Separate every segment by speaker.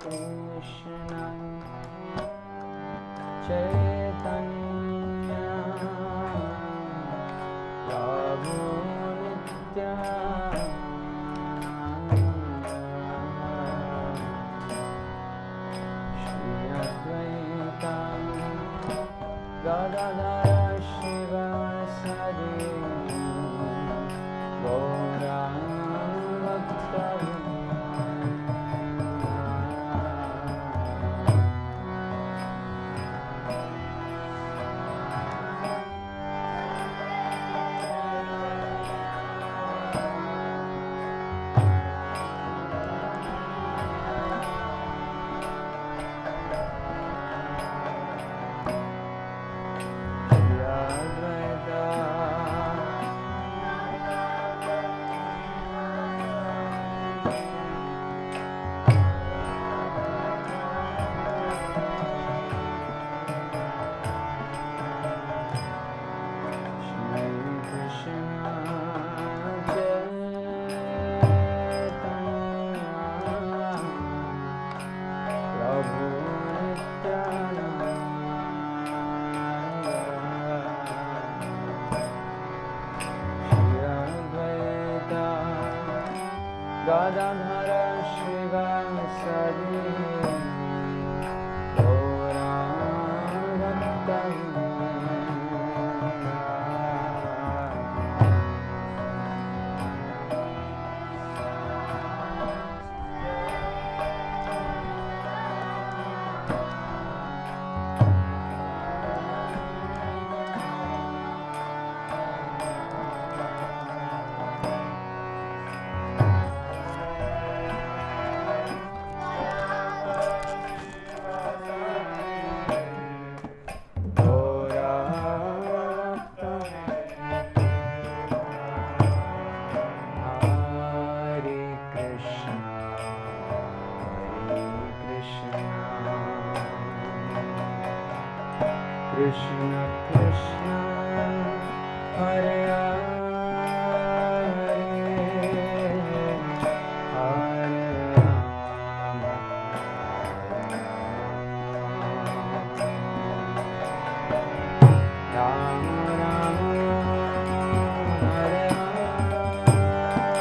Speaker 1: Krishna Chaitanya Prabhu Shri Advaita Gadadhara Shivasadi Gauranga Gadadhara Shivasadi Krishna Krishna Hare Hare Hare Rama Rama Rama Hare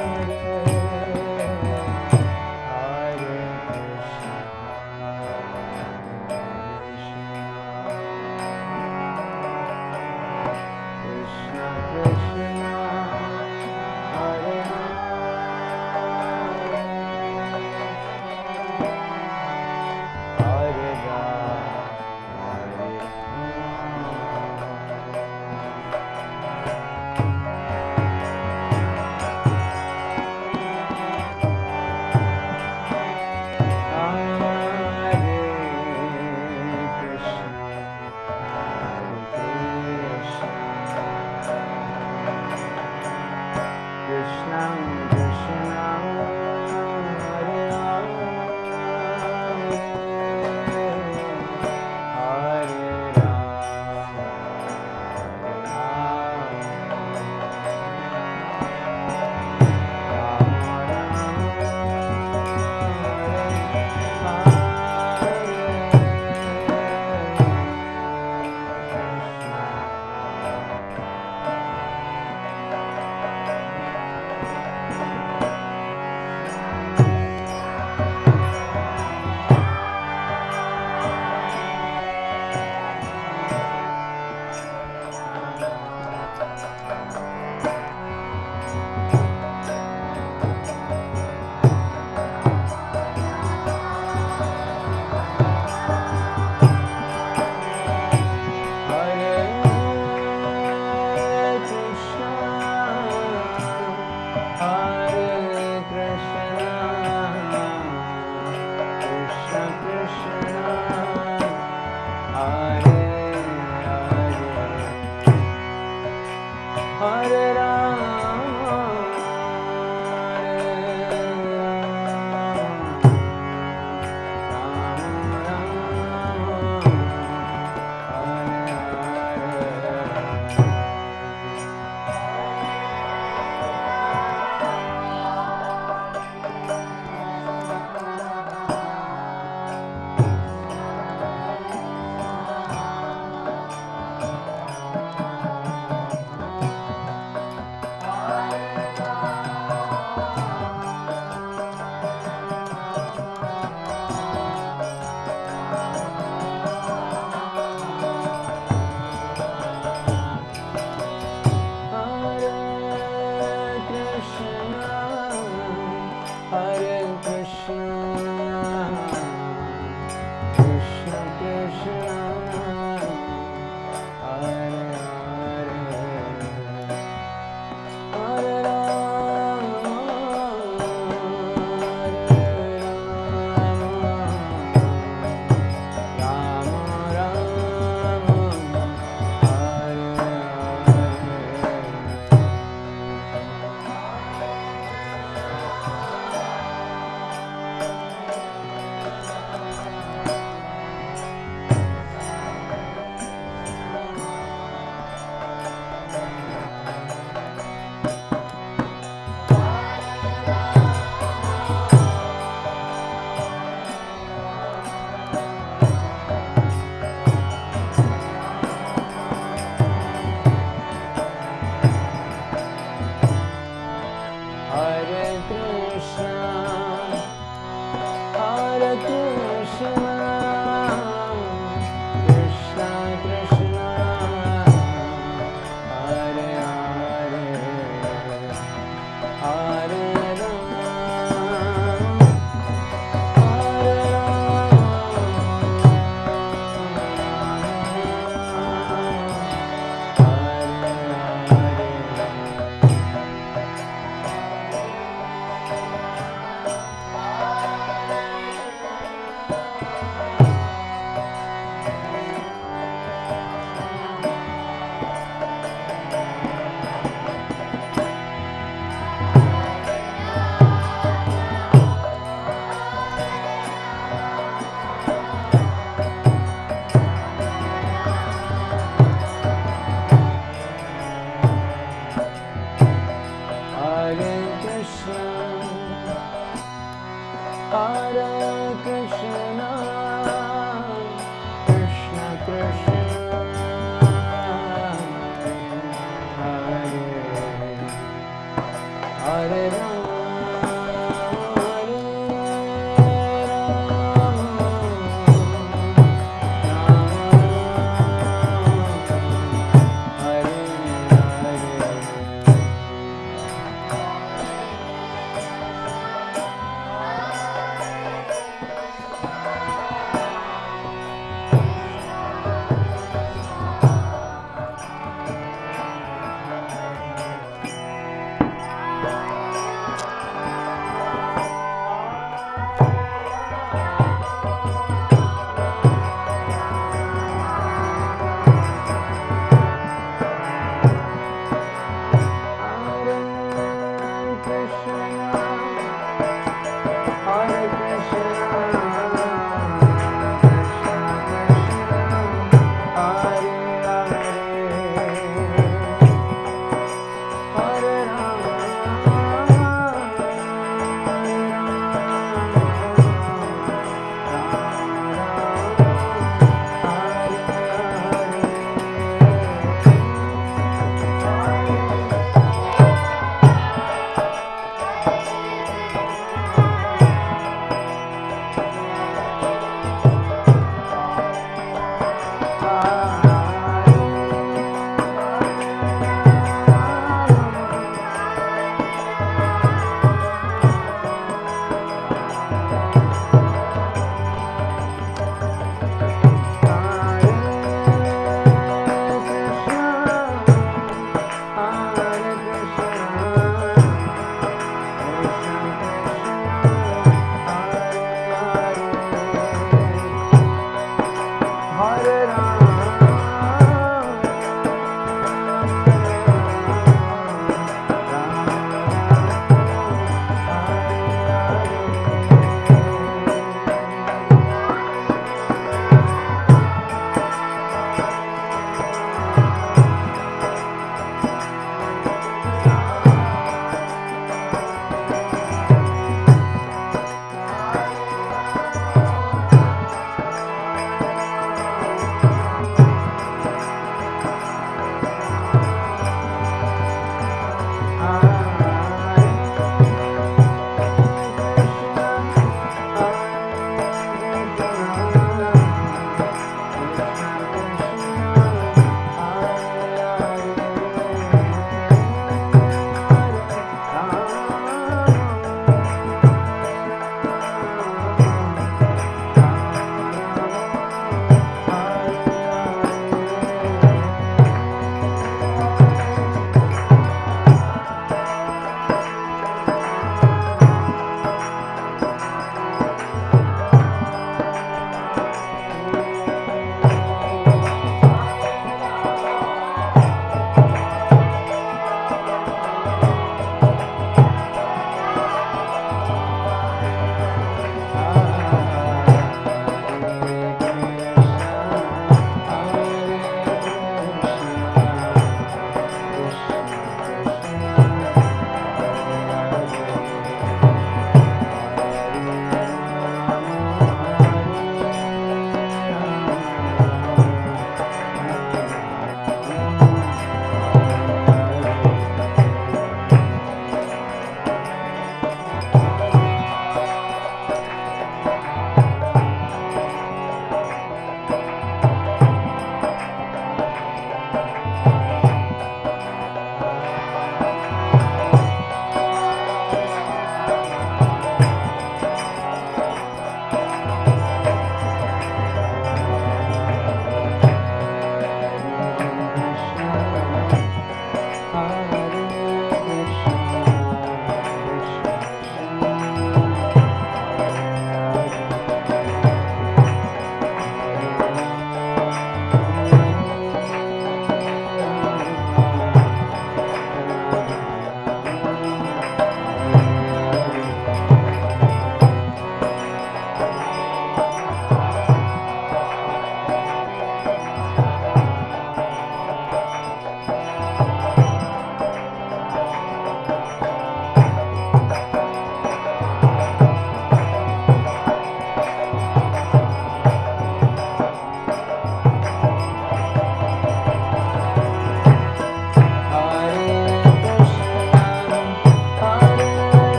Speaker 1: Hare Hare Krishna Krishna Krishna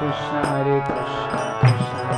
Speaker 1: Krishna Hare Krishna Krishna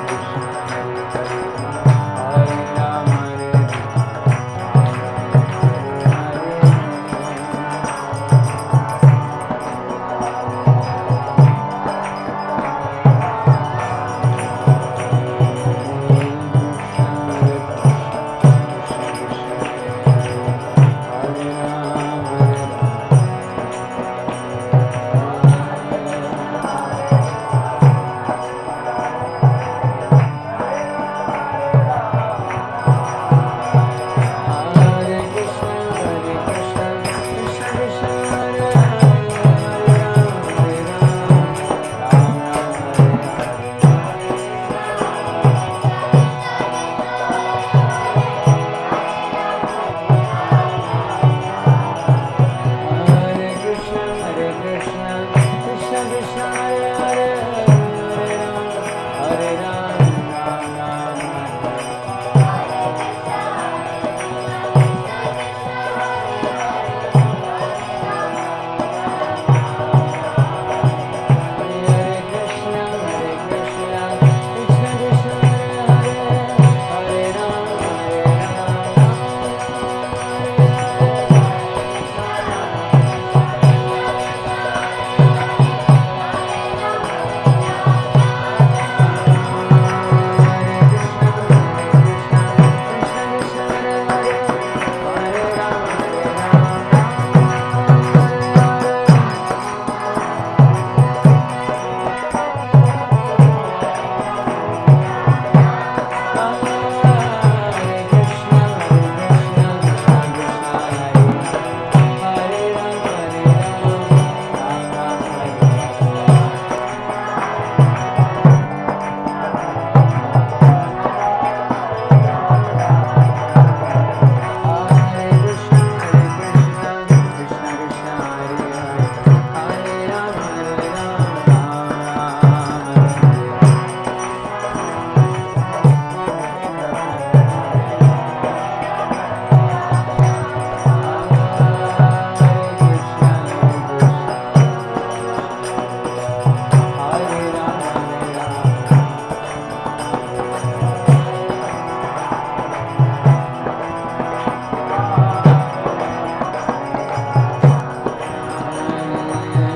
Speaker 1: Krishna Hare Hare Hare Rama Hare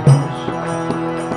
Speaker 1: Krishna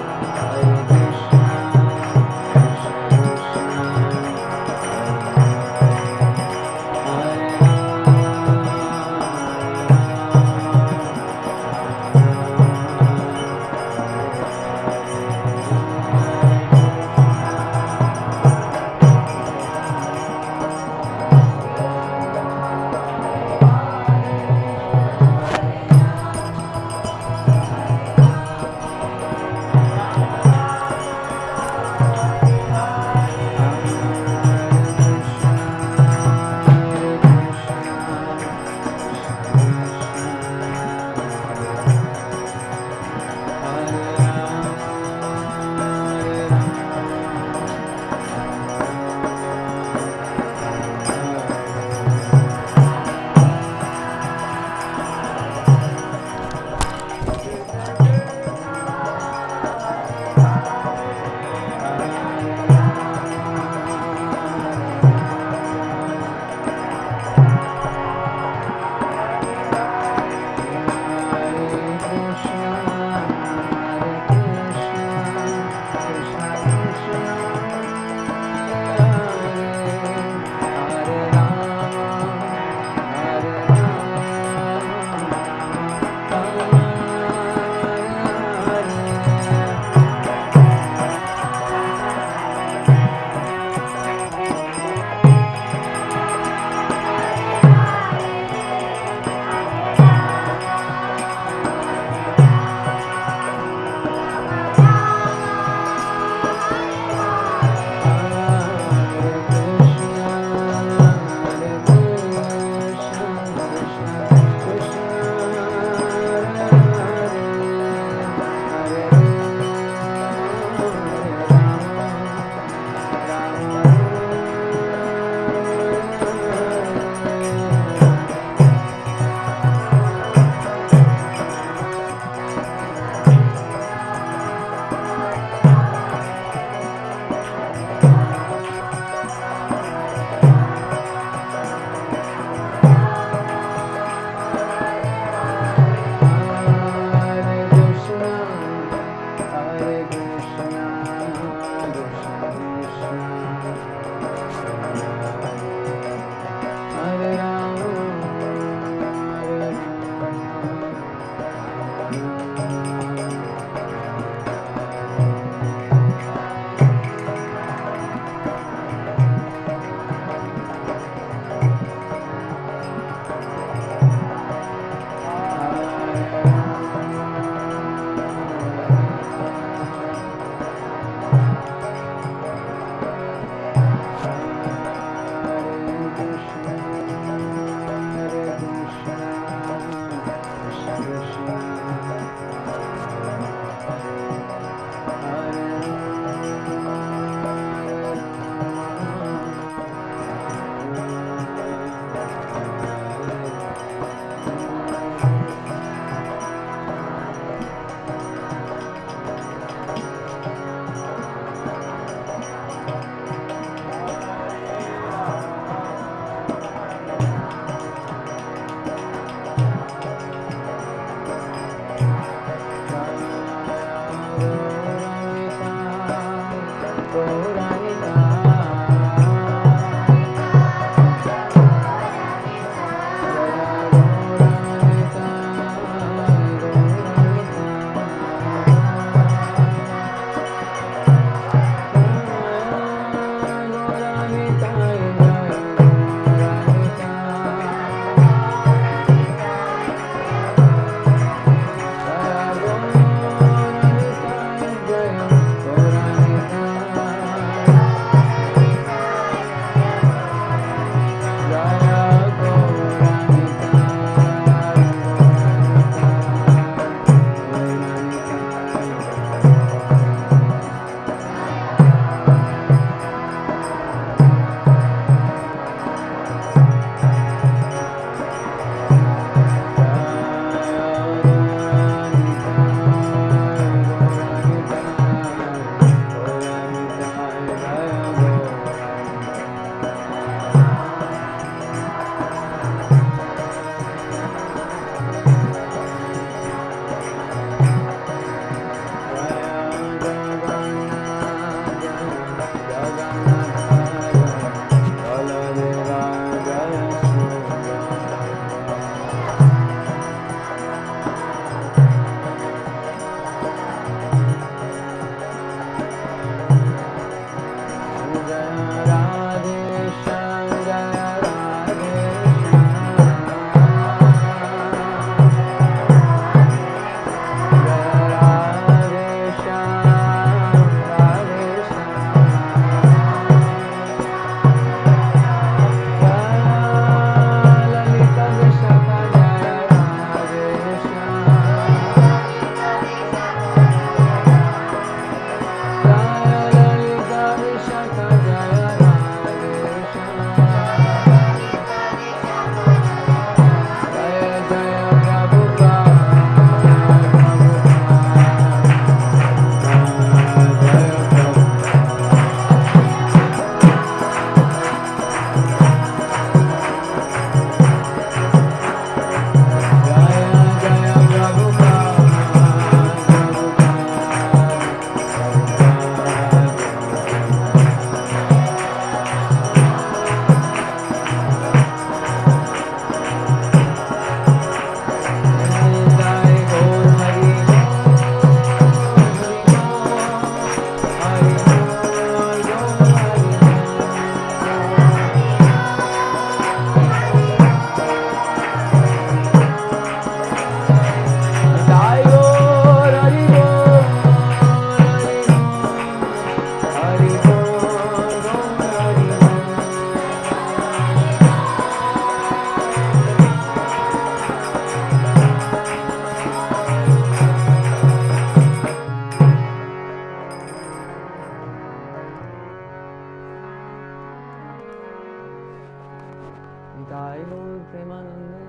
Speaker 1: Nitai Gaur Premanande.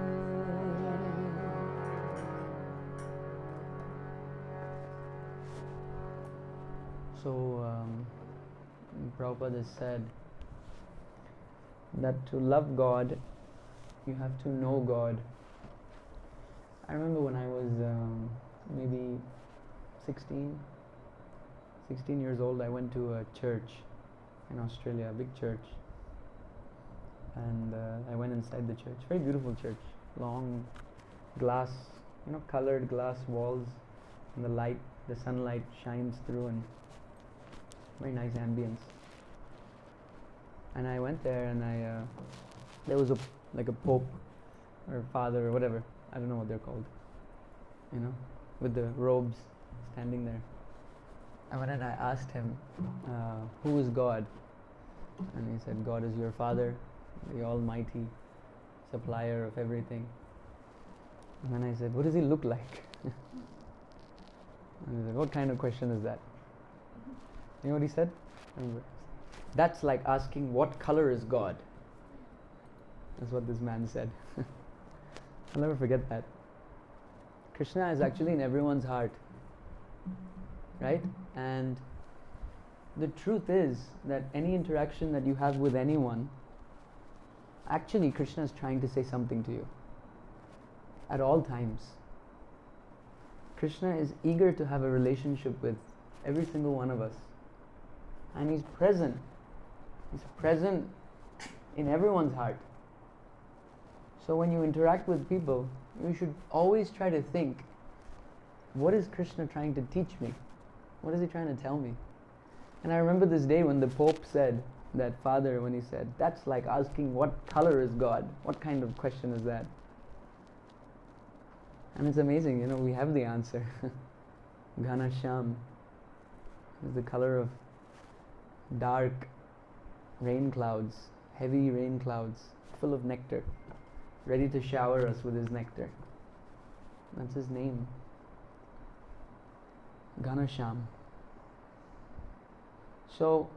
Speaker 1: So, Prabhupada has said that to love God, you have to know God. I remember when I was maybe 16, 16 years old, I went to a church in Australia, a big church. And I went inside the church. Very beautiful church. Long glass, colored glass walls. And the sunlight shines through, and very nice ambience. And I went there, and there was a pope or father or whatever. I don't know what they're called. With the robes standing there. And when I asked him, who is God? And he said, God is your Father, the Almighty, supplier of everything. And then I said, what does he look like? And he said, what kind of question is that? You know what he said? That's like asking, what color is God? That's what this man said. I'll never forget that. Krishna is actually in everyone's heart. Right? And the truth is that any interaction that you have with anyone, actually Krishna is trying to say something to you. At all times. Krishna is eager to have a relationship with every single one of us. And He's present. He's present in everyone's heart. So when you interact with people, you should always try to think, what is Krishna trying to teach me? What is He trying to tell me? And I remember this day when the Pope said, that father, when he said, that's like asking what color is God? What kind of question is that? And it's amazing, we have the answer. Ghanasham is the color of dark rain clouds, heavy rain clouds, full of nectar, ready to shower us with His nectar. That's His name. Ghanasham. So,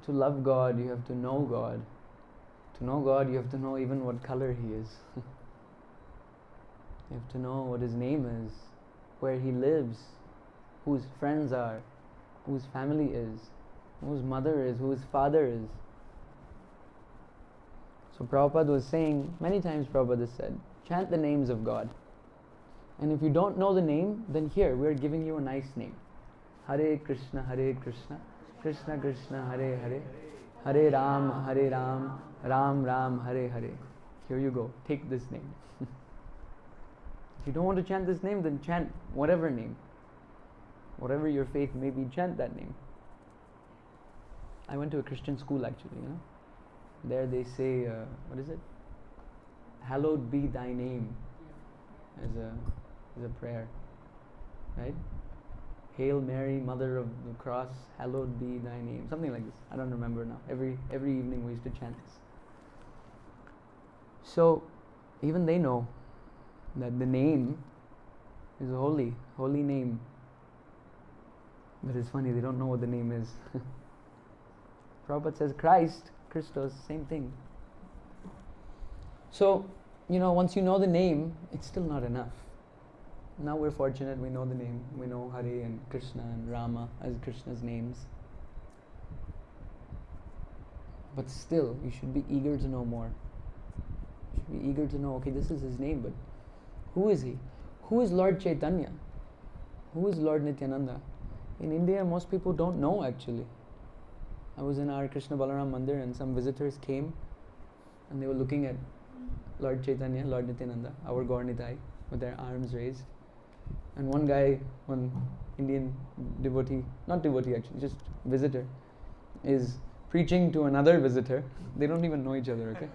Speaker 1: to love God, you have to know God. To know God, you have to know even what color He is. You have to know what His name is, where He lives, who His friends are, who His family is, who His mother is, who His father is. So Prabhupada was saying, many times Prabhupada has said, chant the names of God. And if you don't know the name, then here, we are giving you a nice name. Hare Krishna, Krishna Krishna, Hare Hare, Hare Ram, Ram Ram, Hare Hare. Here you go, take this name. If you don't want to chant this name, then chant whatever name. Whatever your faith may be, chant that name. I went to a Christian school actually, There they say, what is it? Hallowed be thy name as a prayer. Right? Hail Mary, Mother of the Cross, hallowed be thy name. Something like this. I don't remember now. Every evening we used to chant this. So, even they know that the name is a holy name. But it's funny, they don't know what the name is. Prabhupada says Christ, Christos, same thing. So, once you know the name, it's still not enough. Now we're fortunate, we know the name. We know Hare and Krishna and Rama as Krishna's names. But still, you should be eager to know more. You should be eager to know, okay, this is His name, but who is He? Who is Lord Chaitanya? Who is Lord Nityananda? In India, most people don't know actually. I was in our Krishna Balaram Mandir and some visitors came and they were looking at Lord Chaitanya, Lord Nityananda, our Gaur Nitai, with their arms raised. And one guy, one Indian devotee, not devotee actually, just visitor, is preaching to another visitor. They don't even know each other, okay?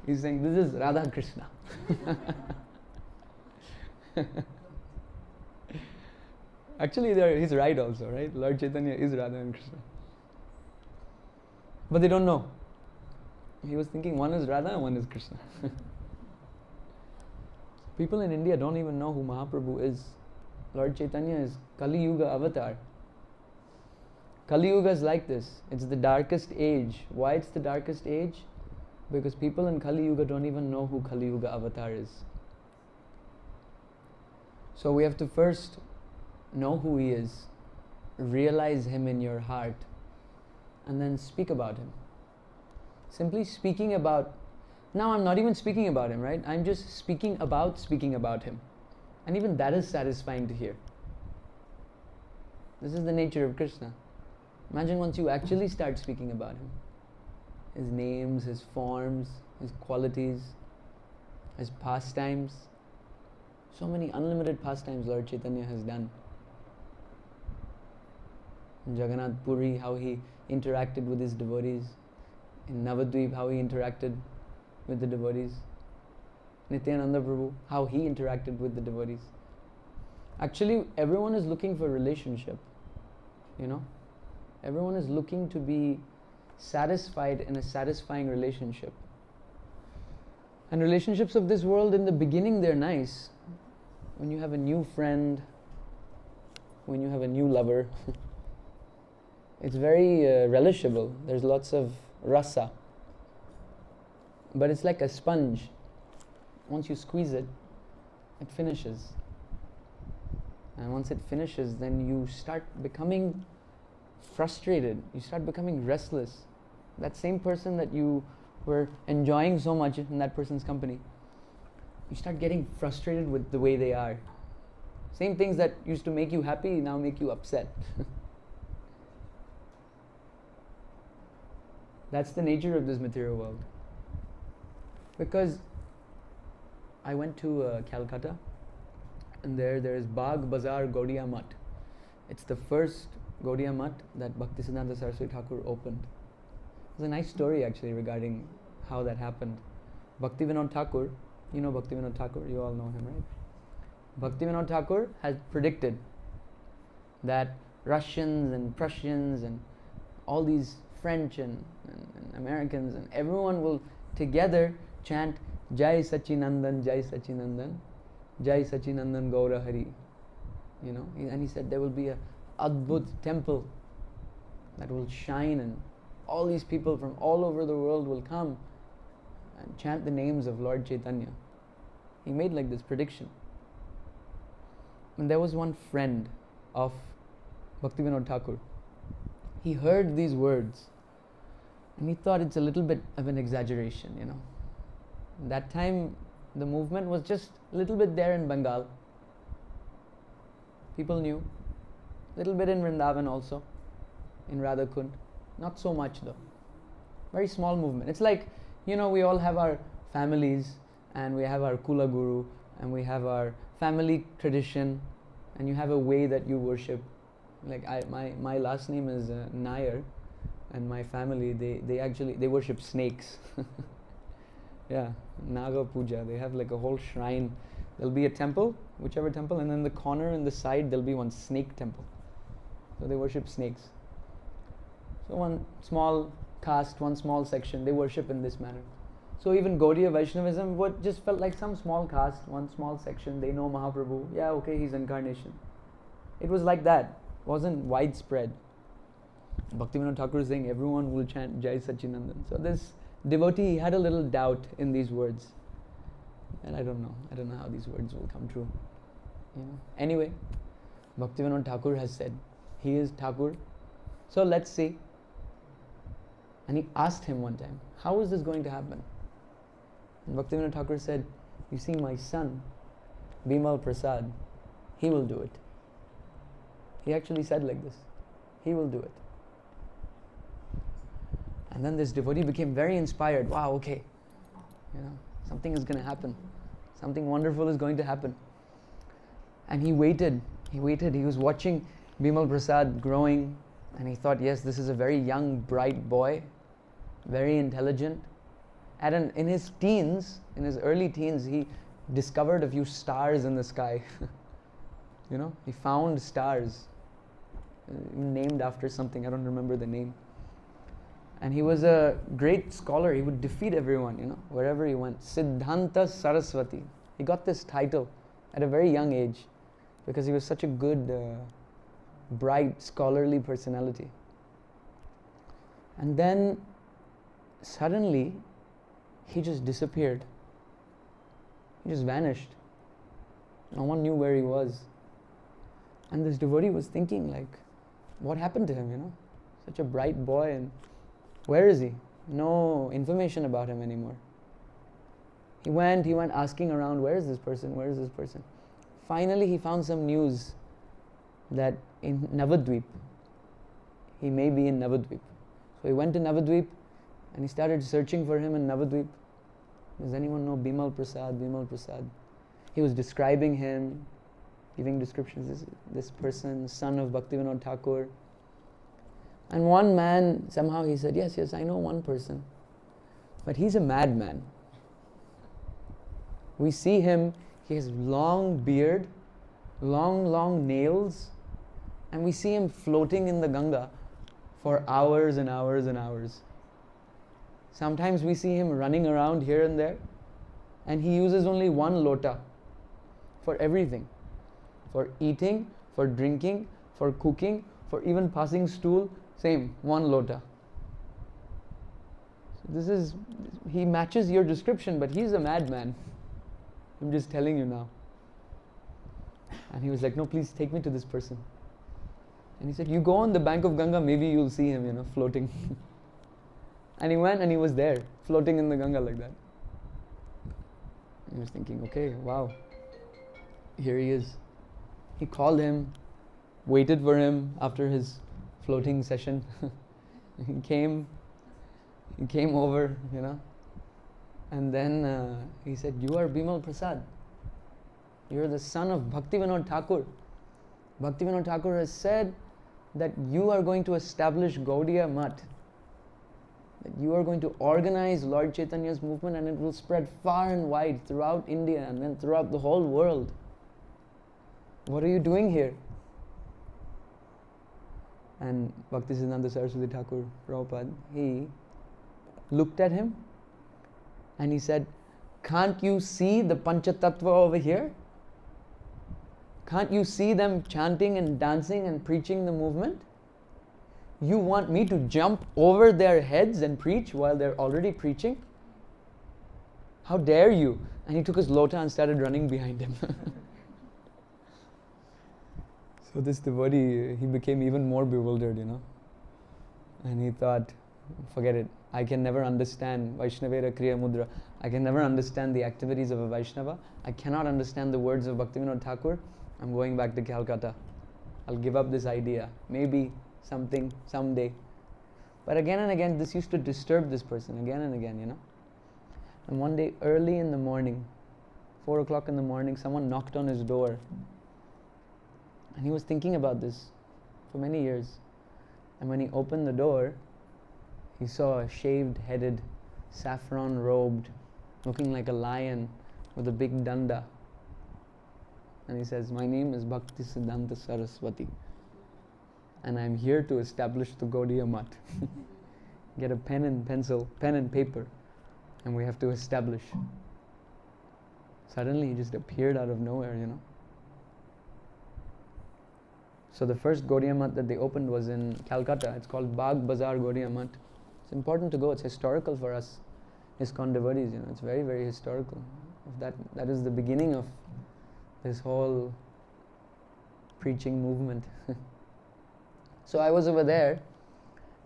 Speaker 1: He's saying, this is Radha Krishna. Actually, he's right also, right? Lord Chaitanya is Radha and Krishna. But they don't know. He was thinking one is Radha and one is Krishna. People in India don't even know who Mahaprabhu is. Lord Chaitanya is Kaliyuga avatar. Kaliyuga is like this. It's the darkest age. Why it's the darkest age? Because people in Kaliyuga don't even know who Kaliyuga avatar is. So we have to first know who He is, realize Him in your heart, and then speak about Him. Simply speaking about, now I'm not even speaking about Him, right? I'm just speaking about Him. And even that is satisfying to hear. This is the nature of Krishna. Imagine once you actually start speaking about him. His names, his forms, his qualities, his pastimes. So many unlimited pastimes Lord Chaitanya has done. In Jagannath Puri, how he interacted with his devotees. In Navadvip, how he interacted with the devotees. Nityananda Prabhu, how he interacted with the devotees. Actually, everyone is looking for a relationship. Everyone is looking to be satisfied in a satisfying relationship. And relationships of this world, in the beginning, they're nice. When you have a new friend, when you have a new lover, it's very relishable. There's lots of rasa. But it's like a sponge. Once you squeeze it, it finishes. And once it finishes, then you start becoming frustrated. You start becoming restless. That same person that you were enjoying so much in that person's company, you start getting frustrated with the way they are. Same things that used to make you happy now make you upset. That's the nature of this material world. Because I went to Calcutta, and there is Bagh Bazaar Gaudiya Math. It's the first Gaudiya Math that Bhaktisiddhanta Saraswati Thakur opened. There's a nice story actually regarding how that happened. Bhaktivinoda Thakur, you know Bhaktivinoda Thakur, you all know him, right? Bhaktivinoda Thakur has predicted that Russians and Prussians and all these French and Americans and everyone will together chant Jai Sachinandan, Jai Sachinandan, Jai Sachinandan Gaura Hari. And he said there will be a Adbhut temple that will shine, and all these people from all over the world will come and chant the names of Lord Chaitanya. He made like this prediction. And there was one friend of Bhaktivinoda Thakur. He heard these words and he thought it's a little bit of an exaggeration, That time the movement was just a little bit there in Bengal. People knew. A little bit in Vrindavan also, in Radhakund. Not so much though. Very small movement. It's like, we all have our families and we have our Kula Guru and we have our family tradition and you have a way that you worship. Like my last name is Nair, and my family, they worship snakes. Yeah, Naga Puja. They have like a whole shrine. There'll be a temple, whichever temple, and in the corner in the side there'll be one snake temple. So they worship snakes. So one small caste, one small section, they worship in this manner. So even Gaudiya Vaishnavism just felt like some small caste, one small section, they know Mahaprabhu, yeah, okay, he's incarnation. It was like that, wasn't widespread. Bhaktivinoda Thakur is saying everyone will chant Jai Sachinandan. So this devotee had a little doubt in these words. And I don't know how these words will come true. Anyway, Bhaktivinoda Thakur has said, he is Thakur. So let's see. And he asked him one time, how is this going to happen? And Bhaktivinoda Thakur said, you see my son, Bimal Prasad, he will do it. He actually said like this, he will do it. And then this devotee became very inspired. Wow, okay, something is going to happen. Something wonderful is going to happen. And he waited. He was watching Bimal Prasad growing, and he thought, yes, this is a very young, bright boy, very intelligent. And in his early teens, he discovered a few stars in the sky. He found stars named after something. I don't remember the name. And he was a great scholar. He would defeat everyone, wherever he went. Siddhanta Saraswati. He got this title at a very young age because he was such a good, bright, scholarly personality. And then suddenly, he just disappeared. He just vanished. No one knew where he was. And this devotee was thinking, like, what happened to him, Such a bright boy, and where is he? No information about him anymore. He went asking around, where is this person? Finally, he found some news that in Navadvip. He may be in Navadvip. So he went to Navadvip and he started searching for him in Navadvip. Does anyone know Bimal Prasad? Bimal Prasad. He was describing him, giving descriptions. This person, son of Bhaktivinoda Thakur. And one man, somehow he said, yes, I know one person. But he's a madman. We see him, he has long beard, long nails, and we see him floating in the Ganga for hours and hours and hours. Sometimes we see him running around here and there, and he uses only one lota for everything. For eating, for drinking, for cooking, for even passing stool, same, one lota. So he matches your description, but he's a madman. I'm just telling you now. And he was like, no, please take me to this person. And he said, you go on the bank of Ganga, maybe you'll see him, floating. And he went and he was there, floating in the Ganga like that. He was thinking, okay, wow, here he is. He called him, waited for him after his floating session. He came over, and then he said, you are Bimal Prasad. You are the son of Bhaktivinoda Thakur. Bhaktivinoda Thakur has said that you are going to establish Gaudiya Math. That you are going to organize Lord Chaitanya's movement and it will spread far and wide throughout India and then throughout the whole world. What are you doing here? And Bhaktisiddhanta Saraswati Thakur Prabhupada, he looked at him and he said, can't you see the Panchatattva over here? Can't you see them chanting and dancing and preaching the movement? You want me to jump over their heads and preach while they're already preaching? How dare you? And he took his lota and started running behind him. So this devotee, he became even more bewildered, And he thought, forget it. I can never understand Vaishnavera Kriya Mudra. I can never understand the activities of a Vaishnava. I cannot understand the words of Bhaktivinoda Thakur. I'm going back to Calcutta. I'll give up this idea. Maybe something, someday. But again and again, this used to disturb this person, again and again, And one day, early in the morning, 4 o'clock in the morning, someone knocked on his door. And he was thinking about this for many years. And when he opened the door, he saw a shaved-headed, saffron-robed, looking like a lion with a big danda. And he says, my name is Bhaktisiddhanta Saraswati. And I'm here to establish the Gaudiya Math. Get a pen and paper, and we have to establish. Suddenly he just appeared out of nowhere, So the first Gaudiya Math that they opened was in Calcutta. It's called Bagh Bazaar Gaudiya Math. It's important to go. It's historical for us ISKCON devotees. It's very, very historical. That is the beginning of this whole preaching movement. So I was over there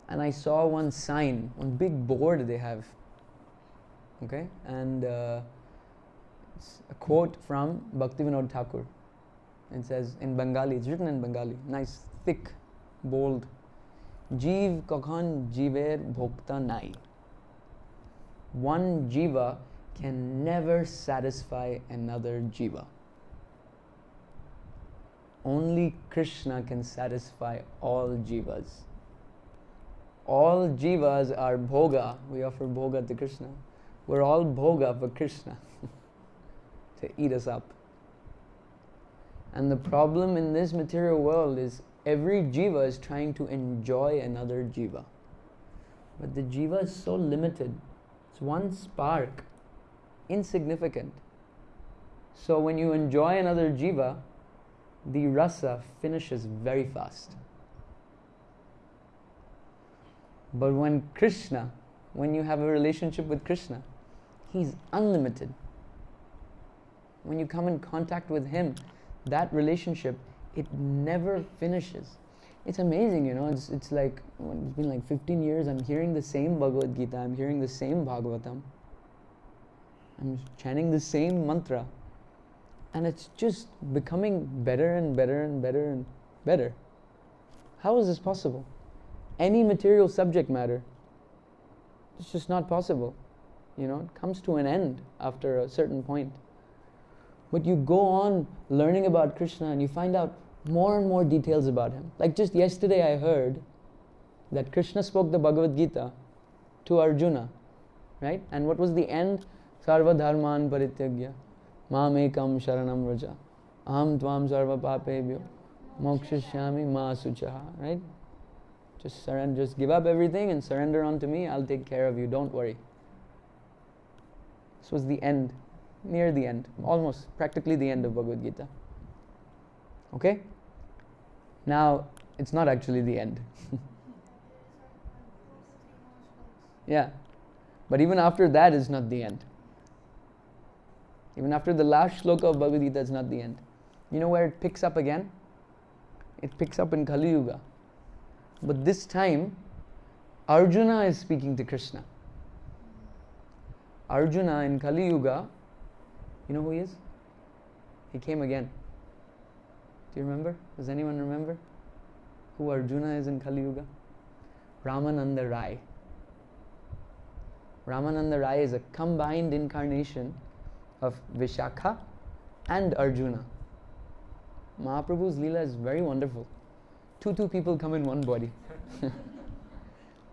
Speaker 1: and I saw one sign, one big board they have. Okay? And it's a quote from Bhaktivinoda Thakur. It says in Bengali, it's written in Bengali, nice, thick, bold. Jeev kakhan jeever bhokta nai. One jiva can never satisfy another jiva. Only Krishna can satisfy all jivas. All jivas are bhoga. We offer bhoga to Krishna. We're all bhoga for Krishna to eat us up. And the problem in this material world is every jiva is trying to enjoy another jiva. But the jiva is so limited. It's one spark, insignificant. So when you enjoy another jiva, the rasa finishes very fast. But when you have a relationship with Krishna, He's unlimited. When you come in contact with Him, that relationship, it never finishes. It's amazing, it's like, it's been like 15 years, I'm hearing the same Bhagavad Gita, I'm hearing the same Bhagavatam, I'm chanting the same mantra, and it's just becoming better and better and better and better. How is this possible? Any material subject matter, it's just not possible. It comes to an end after a certain point. But you go on learning about Krishna and you find out more and more details about him. Like just yesterday I heard that Krishna spoke the Bhagavad Gita to Arjuna, right? And what was the end? Sarva dharman parityagya mamekam sharanam vraja aham tvam sarva papebhyo mokshishyami ma suchaha, right? Just surrender, just give up everything and surrender unto me. I'll take care of you, don't worry. This was the end, near the end, almost practically the end of Bhagavad Gita. Okay? Now, it's not actually the end. Yeah. But even after that is not the end. Even after the last shloka of Bhagavad Gita is not the end. You know where it picks up again? It picks up in Kaliyuga. But this time, Arjuna is speaking to Krishna. Arjuna in Kaliyuga, you know who he is? He came again. Do you remember? Does anyone remember who Arjuna is in Kaliyuga? Ramananda Rai. Ramananda Rai is a combined incarnation of Vishakha and Arjuna. Mahaprabhu's Leela is very wonderful. Two people come in one body.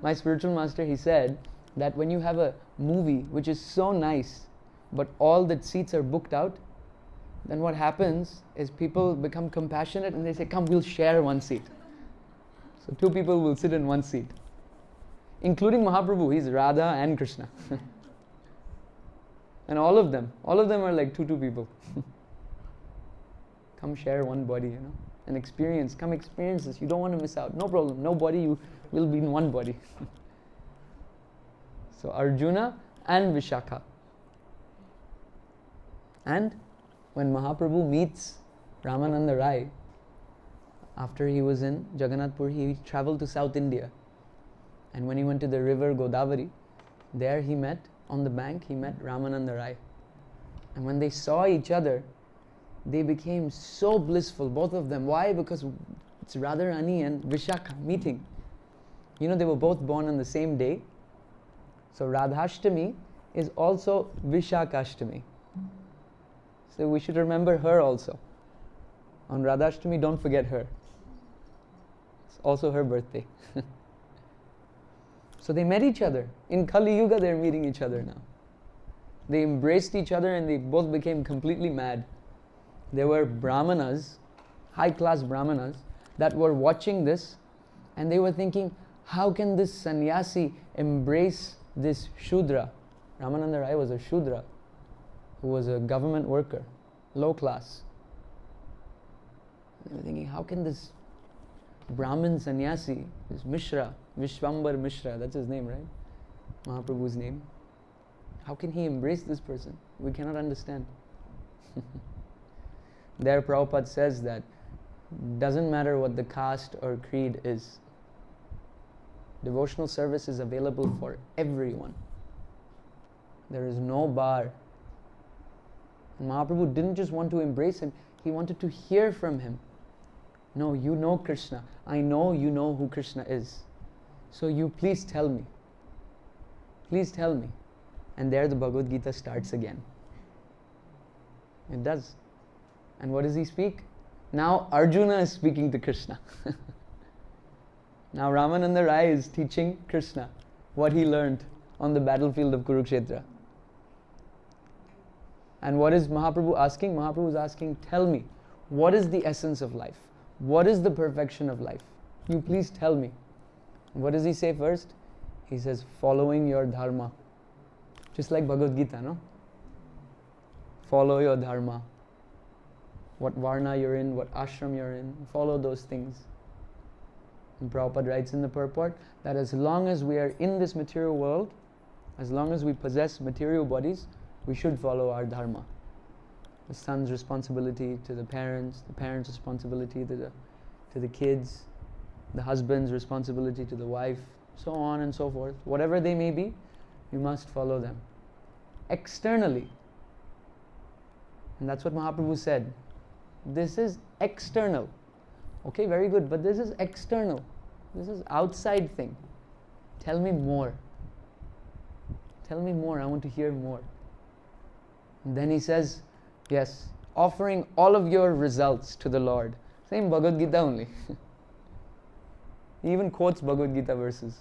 Speaker 1: My spiritual master, he said that when you have a movie which is so nice, but all the seats are booked out, then what happens is people become compassionate and they say, come, we'll share one seat. So two people will sit in one seat. Including Mahaprabhu, he's Radha and Krishna. And all of them are like two people. Come share one body, and experience. Come experience this. You don't want to miss out. No problem. No body, you will be in one body. So Arjuna and Vishakha. And when Mahaprabhu meets Ramananda Rai, after he was in Jagannath Puri, he traveled to South India. And when he went to the river Godavari, there he met, on the bank, he met Ramananda Rai. And when they saw each other, they became so blissful, both of them. Why? Because it's Radharani and Vishakha meeting. They were both born on the same day. So Radhashtami is also Vishakashtami. So we should remember her also. On Radhashtami, don't forget her. It's also her birthday. So they met each other. In Kali Yuga, they're meeting each other now. They embraced each other and they both became completely mad. There were brahmanas, high-class brahmanas, that were watching this and they were thinking, how can this sannyasi embrace this Shudra? Ramananda Rai was a Shudra who was a government worker, low class. They were thinking, how can this Brahmin sannyasi, this Mishra, Vishwambar Mishra, that's his name, right? Mahaprabhu's name. How can he embrace this person? We cannot understand. There Prabhupada says that doesn't matter what the caste or creed is. Devotional service is available for everyone. There is no bar. And Mahaprabhu didn't just want to embrace him, he wanted to hear from him. No, you know Krishna. I know you know who Krishna is. So you please tell me. Please tell me. And there the Bhagavad Gita starts again. It does. And what does he speak? Now Arjuna is speaking to Krishna. Now Ramananda Rai is teaching Krishna what he learned on the battlefield of Kurukshetra. And what is Mahaprabhu asking? Mahaprabhu is asking, tell me, what is the essence of life? What is the perfection of life? You please tell me. What does he say first? He says, following your dharma. Just like Bhagavad Gita, no? Follow your dharma. What varna you're in, what ashram you're in, follow those things. And Prabhupada writes in the purport that as long as we are in this material world, as long as we possess material bodies, we should follow our dharma. The son's responsibility to the parents responsibility to the kids, the husband's responsibility to the wife, so on and so forth. Whatever they may be, you must follow them. Externally. And that's what Mahaprabhu said. This is external. Okay, very good, but this is external. This is outside thing. Tell me more. Tell me more, I want to hear more. And then he says, yes, offering all of your results to the Lord. Same Bhagavad Gita only. He even quotes Bhagavad Gita verses.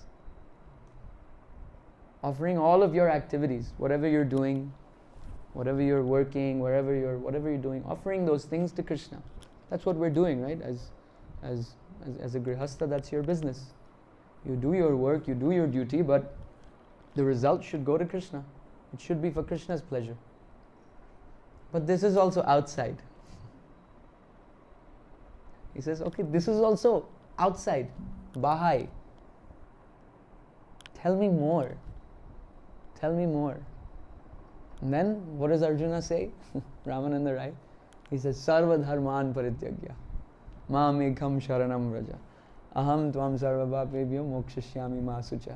Speaker 1: Offering all of your activities, whatever you're doing, whatever you're working, whatever you're doing, offering those things to Krishna. That's what we're doing, right? As a grihastha, that's your business. You do your work, you do your duty, but the result should go to Krishna. It should be for Krishna's pleasure. But this is also outside. He says, okay, this is also outside. Bahai. Tell me more. Tell me more. And then, what does Arjuna say? Ramananda, right? He says, Sarva dharman parityagya. Mam ekam sharanam vraja. Aham tvam sarva bhapebhyo mokshishyami ma sucha.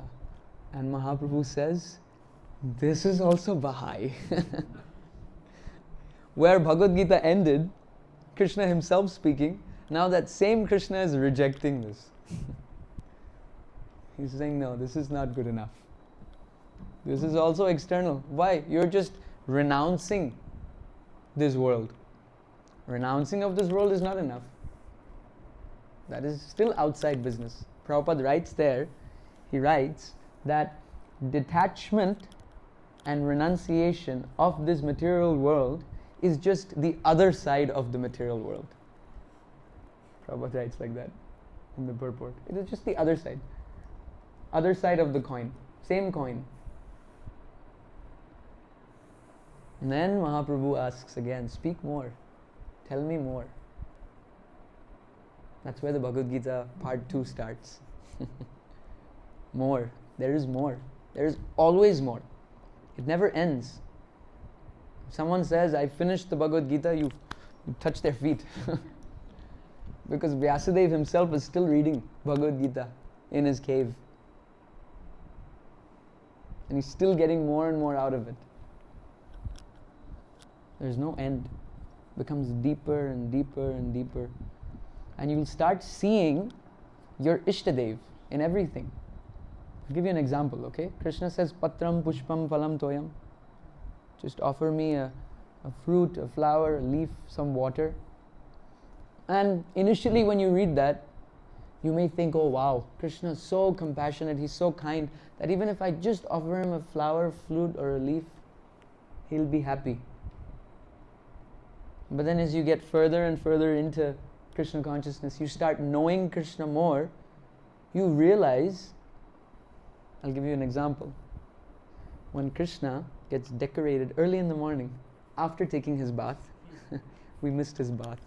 Speaker 1: And Mahaprabhu says, this is also Bahai. Where Bhagavad Gita ended, Krishna himself speaking, now that same Krishna is rejecting this. He's saying, no, this is not good enough. This is also external. Why? You're just renouncing this world. Renouncing of this world is not enough. That is still outside business. Prabhupada writes there, he writes that detachment and renunciation of this material world is just the other side of the material world. Prabhupada writes like that in the purport. It is just the other side. Other side of the coin. Same coin. And then Mahaprabhu asks again, speak more. Tell me more. That's where the Bhagavad Gita part 2 starts. More. There is more. There is always more. It never ends. If someone says, I finished the Bhagavad Gita, you touch their feet. Because Vyasadeva himself is still reading Bhagavad Gita in his cave. And he's still getting more and more out of it. There's no end. It becomes deeper and deeper and deeper. And you'll start seeing your Ishtadev in everything. I'll give you an example, okay? Krishna says, Patram pushpam phalam toyam. Just offer me a fruit, a flower, a leaf, some water. And initially when you read that, you may think, oh wow, Krishna is so compassionate, he's so kind, that even if I just offer him a flower, fruit or a leaf, he'll be happy. But then as you get further and further into Krishna consciousness, you start knowing Krishna more, you realize, I'll give you an example. When Krishna gets decorated early in the morning, after taking his bath, we missed his bath.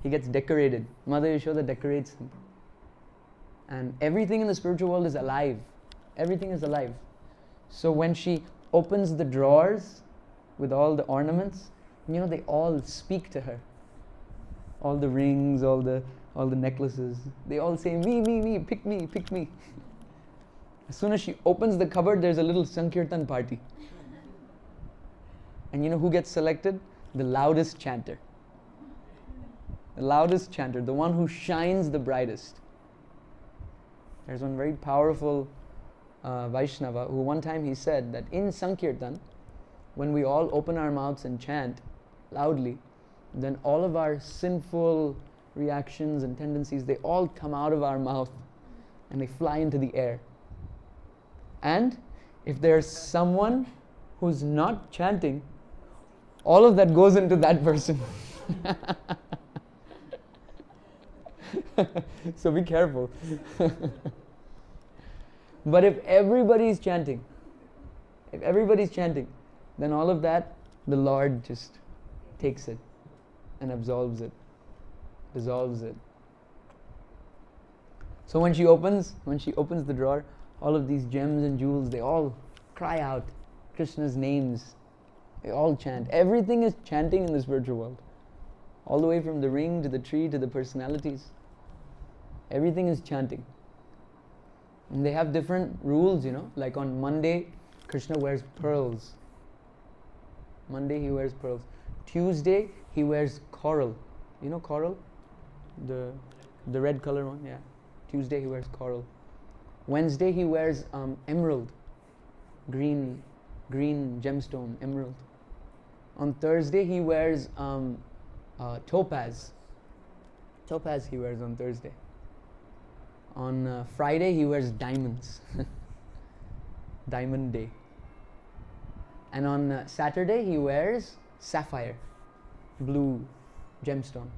Speaker 1: He gets decorated. Mother Yashoda decorates him. And everything in the spiritual world is alive. Everything is alive. So when she opens the drawers with all the ornaments, they all speak to her. All the rings, all the necklaces, they all say, me, pick me, pick me. As soon as she opens the cupboard, there's a little Sankirtan party. And you know who gets selected? The loudest chanter. The loudest chanter, the one who shines the brightest. There's one very powerful Vaishnava who one time he said that in Sankirtan, when we all open our mouths and chant loudly, then all of our sinful reactions and tendencies, they all come out of our mouth and they fly into the air. And if there's someone who's not chanting, all of that goes into that person. So be careful. But if everybody's chanting, then all of that, the Lord just takes it and absolves it, dissolves it. So when she opens the drawer, all of these gems and jewels, they all cry out Krishna's names. They all chant. Everything is chanting in the spiritual world. All the way from the ring to the tree to the personalities. Everything is chanting. And they have different rules, like on Monday, Krishna wears pearls. Monday he wears pearls. Tuesday he wears coral. You know coral? The red color one, yeah. Tuesday he wears coral. Wednesday he wears emerald, green gemstone, emerald. On Thursday he wears topaz. Topaz he wears on Thursday. On Friday he wears diamonds. Diamond day. And on Saturday he wears sapphire, blue gemstone.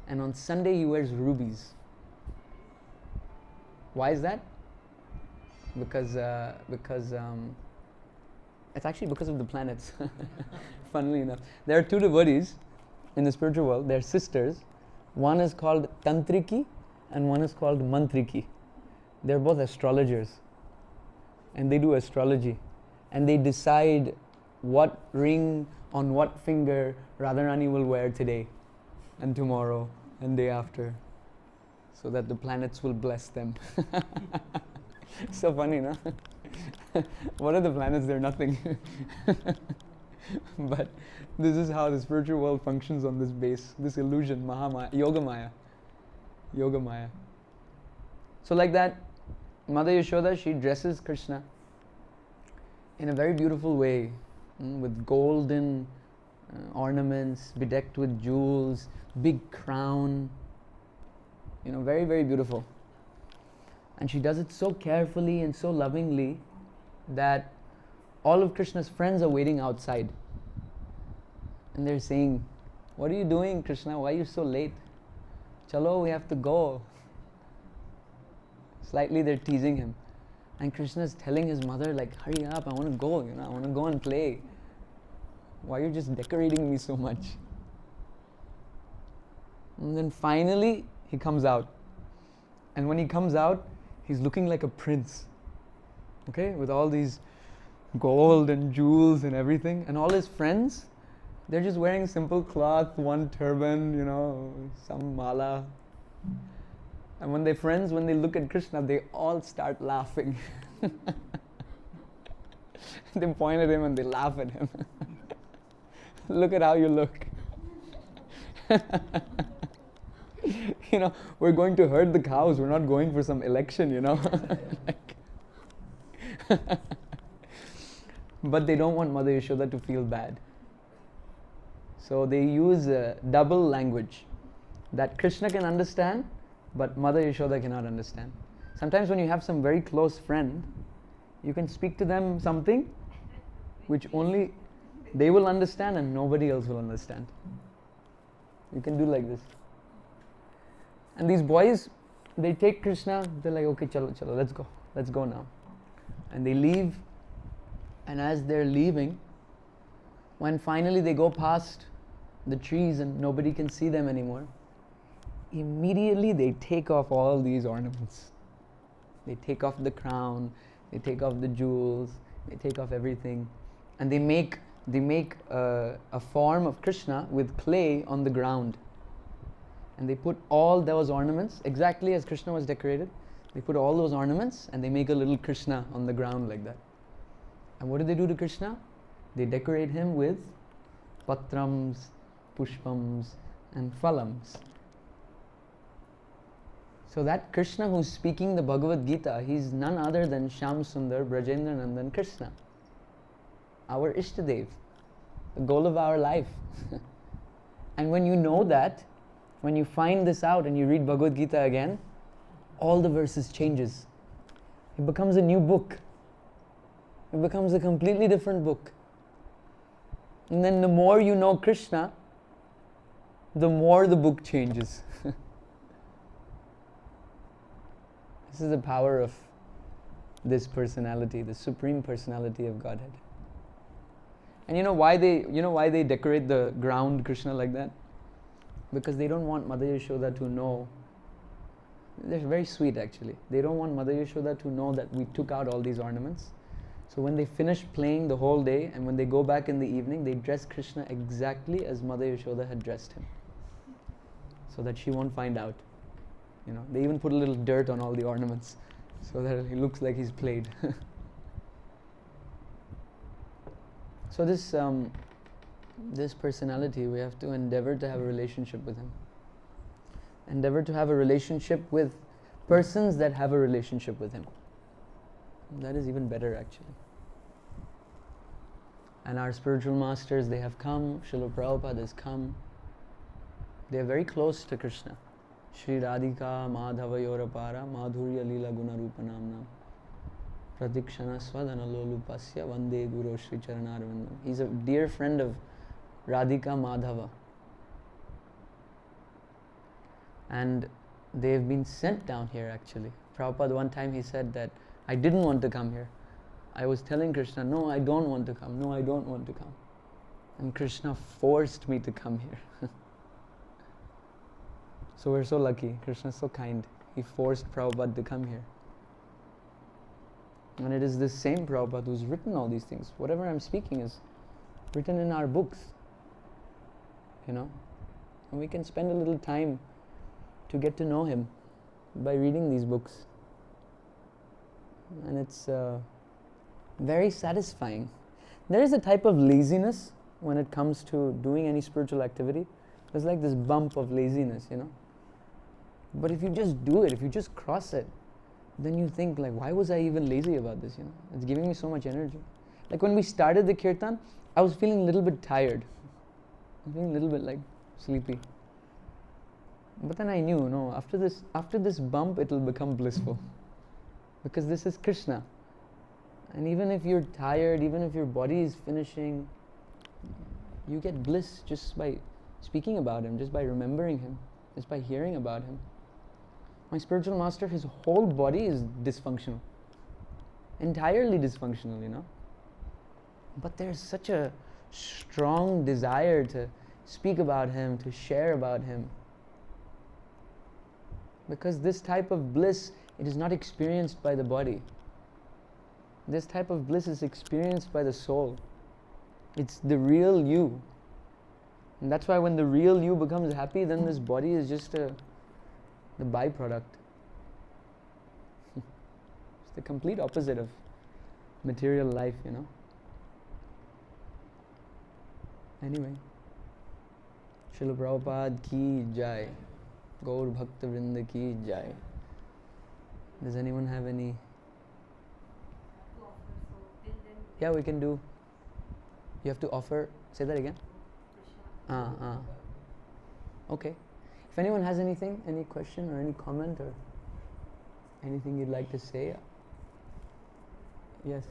Speaker 1: And on Sunday he wears rubies. Why is that? Because it's actually because of the planets. Funnily enough, there are two devotees in the spiritual world. They're sisters. One is called Tantriki and one is called Mantriki. They're both astrologers, and they do astrology, and they decide what ring on what finger Radharani will wear today and tomorrow and day after, so that the planets will bless them. So funny, no? What are the planets? They're nothing. But this is how the spiritual world functions on this base, this illusion, Mahamaya, Yoga Maya. So like that, Mother Yashoda, she dresses Krishna in a very beautiful way, with golden ornaments, bedecked with jewels, big crown, very, very beautiful. And she does it so carefully and so lovingly that all of Krishna's friends are waiting outside. And they're saying, "What are you doing, Krishna? Why are you so late? Chalo, we have to go." Slightly they're teasing him. And Krishna's telling his mother, like, "Hurry up, I want to go, I want to go and play. Why are you just decorating me so much?" And then finally he comes out. And when he comes out, he's looking like a prince. Okay, with all these gold and jewels and everything. And all his friends, they're just wearing simple cloth, one turban, some mala. And when when they look at Krishna, they all start laughing. They point at him and they laugh at him. Look at how you look. We're going to herd the cows. We're not going for some election, But they don't want Mother Yashoda to feel bad. So they use a double language that Krishna can understand, but Mother Yashoda cannot understand. Sometimes when you have some very close friend, you can speak to them something which only they will understand and nobody else will understand. You can do like this. And these boys, they take Krishna, they're like, "Okay, chalo, let's go now." And they leave, and as they're leaving, when finally they go past the trees and nobody can see them anymore, immediately they take off all these ornaments. They take off the crown, they take off the jewels, they take off everything, and they make a form of Krishna with clay on the ground. And they put all those ornaments, exactly as Krishna was decorated, they put all those ornaments and they make a little Krishna on the ground like that. And what do they do to Krishna? They decorate him with patrams, pushpams and phalams. So that Krishna who's speaking the Bhagavad Gita, he's none other than Shyam Sundar Brajendra Nandan Krishna, our Ishtadev, the goal of our life. And when you know that, when you find this out and you read Bhagavad Gita again, all the verses changes. It becomes a new book. It becomes a completely different book. And then the more you know Krishna, the more the book changes. This is the power of this personality, the supreme personality of Godhead. And you know why they decorate the ground Krishna like that? Because they don't want Mother Yashoda to know. They're very sweet actually. They don't want Mother Yashoda to know that we took out all these ornaments. So when they finish playing the whole day and when they go back in the evening, they dress Krishna exactly as Mother Yashoda had dressed him, so that she won't find out. They even put a little dirt on all the ornaments so that he looks like he's played. So this personality, we have to endeavor to have a relationship with him. Endeavor to have a relationship with persons that have a relationship with him. That is even better, actually. And our spiritual masters, they have come. Srila Prabhupada has come. They are very close to Krishna. Shri Radhika Madhava Yorapara Madhurya Lila Guna Rupanamnam Pratikshana Swadana Lolupasya Vande Guru Shri Charanarvindam. He's a dear friend of Radhika Madhava. And they've been sent down here, actually. Prabhupada, one time he said that I didn't want to come here. I was telling Krishna, no, I don't want to come. No, I don't want to come. And Krishna forced me to come here. So we're so lucky. Krishna is so kind. He forced Prabhupada to come here. And it is this same Prabhupada who's written all these things. Whatever I'm speaking is written in our books. You know? And we can spend a little time to get to know him by reading these books. And it's very satisfying. There is a type of laziness when it comes to doing any spiritual activity. There's like this bump of laziness, you know. But if you just do it, if you just cross it, then you think like, why was I even lazy about this, you know? It's giving me so much energy. Like when we started the Kirtan, I was feeling a little bit tired. I was feeling a little bit like sleepy. But then I knew, no, after this bump, it will become blissful. Because this is Krishna. And even if you're tired, even if your body is finishing, you get bliss just by speaking about him, just by remembering him, just by hearing about him. My spiritual master, his whole body is dysfunctional. Entirely dysfunctional, you know. But there's such a strong desire to speak about him, to share about him. Because this type of bliss, it is not experienced by the body. This type of bliss is experienced by the soul. It's the real you. And that's why when the real you becomes happy, then this body is just the byproduct. It's the complete opposite of material life, you know. Anyway, Srila Prabhupada ki jai. Gaur Bhakta Vrinda ki jai. Does anyone have any? Yeah, we can do. You have to offer. Say that again. Okay. If anyone has anything, any question or any comment or anything you'd like to say, yes.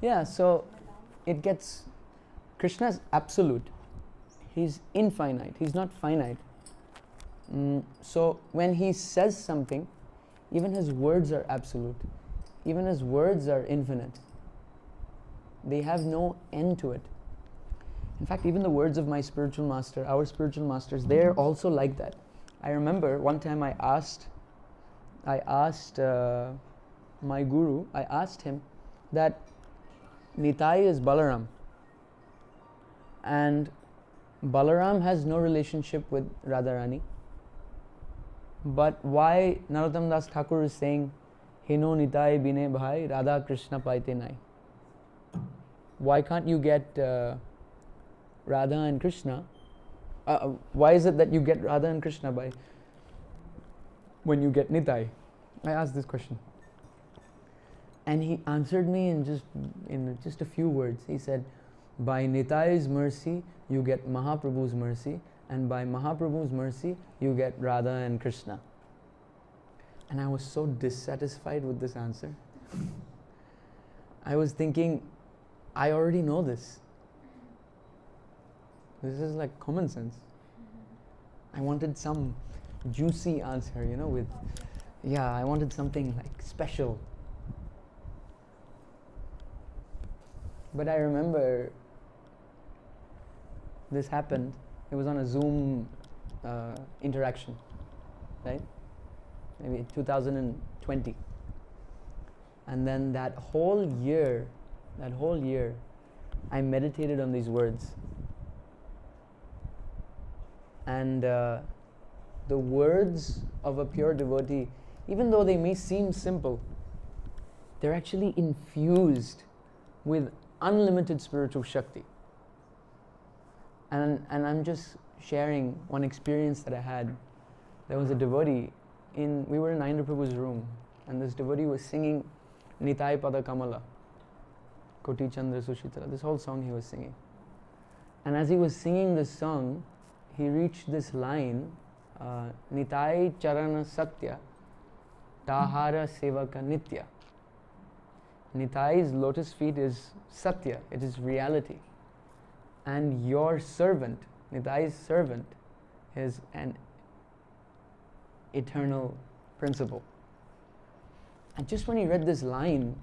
Speaker 1: Yeah, so it gets, Krishna's absolute. He's infinite. He's not finite. So when he says something, even his words are absolute. Even his words are infinite. They have no end to it. In fact, even the words of my spiritual master, our spiritual masters, they're also like that. I remember one time I asked my guru, I asked him that Nitai is Balaram. And Balaram has no relationship with Radharani. But why Narottam Das Thakur is saying, Hino Nitai Bine Bhai Radha Krishna Paite Nai? Why can't you get Radha and Krishna? Why is it that you get Radha and Krishna by when you get Nitai? I asked this question. And he answered me in just a few words. He said, by Nitai's mercy, you get Mahaprabhu's mercy, and by Mahaprabhu's mercy, you get Radha and Krishna. And I was so dissatisfied with this answer. I was thinking, I already know this. This is like common sense. I wanted some juicy answer, you know, I wanted something like special. But I remember this happened. It was on a Zoom interaction, right? Maybe 2020. And then that whole year, I meditated on these words. And the words of a pure devotee, even though they may seem simple, they're actually infused with unlimited spiritual Shakti. And I'm just sharing one experience that I had. There was a devotee, we were in Ayendra Prabhu's room, and this devotee was singing Nitai Pada Kamala, Koti Chandra Sushitara, this whole song he was singing. And as he was singing this song, he reached this line, Nitai Charana Satya, Tahara Sevaka Nitya. Nitai's lotus feet is Satya, it is reality. And your servant, Nitai's servant, is an eternal principle. And just when he read this line,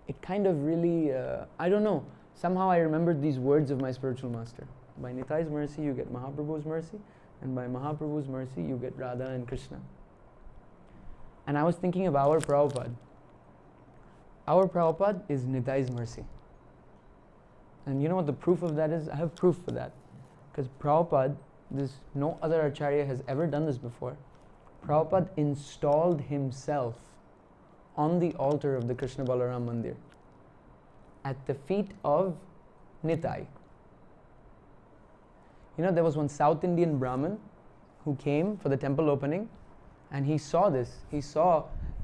Speaker 1: it kind of really, I don't know, somehow I remembered these words of my spiritual master. By Nitai's mercy, you get Mahaprabhu's mercy, and by Mahaprabhu's mercy, you get Radha and Krishna. And I was thinking of our Prabhupada. Our Prabhupada is Nitai's mercy. And you know what the proof of that is? I have proof for that. Because Prabhupada, no other Acharya has ever done this before. Prabhupada installed himself on the altar of the Krishna Balaram Mandir at the feet of Nitai. You know, there was one South Indian Brahmin who came for the temple opening, and he saw this.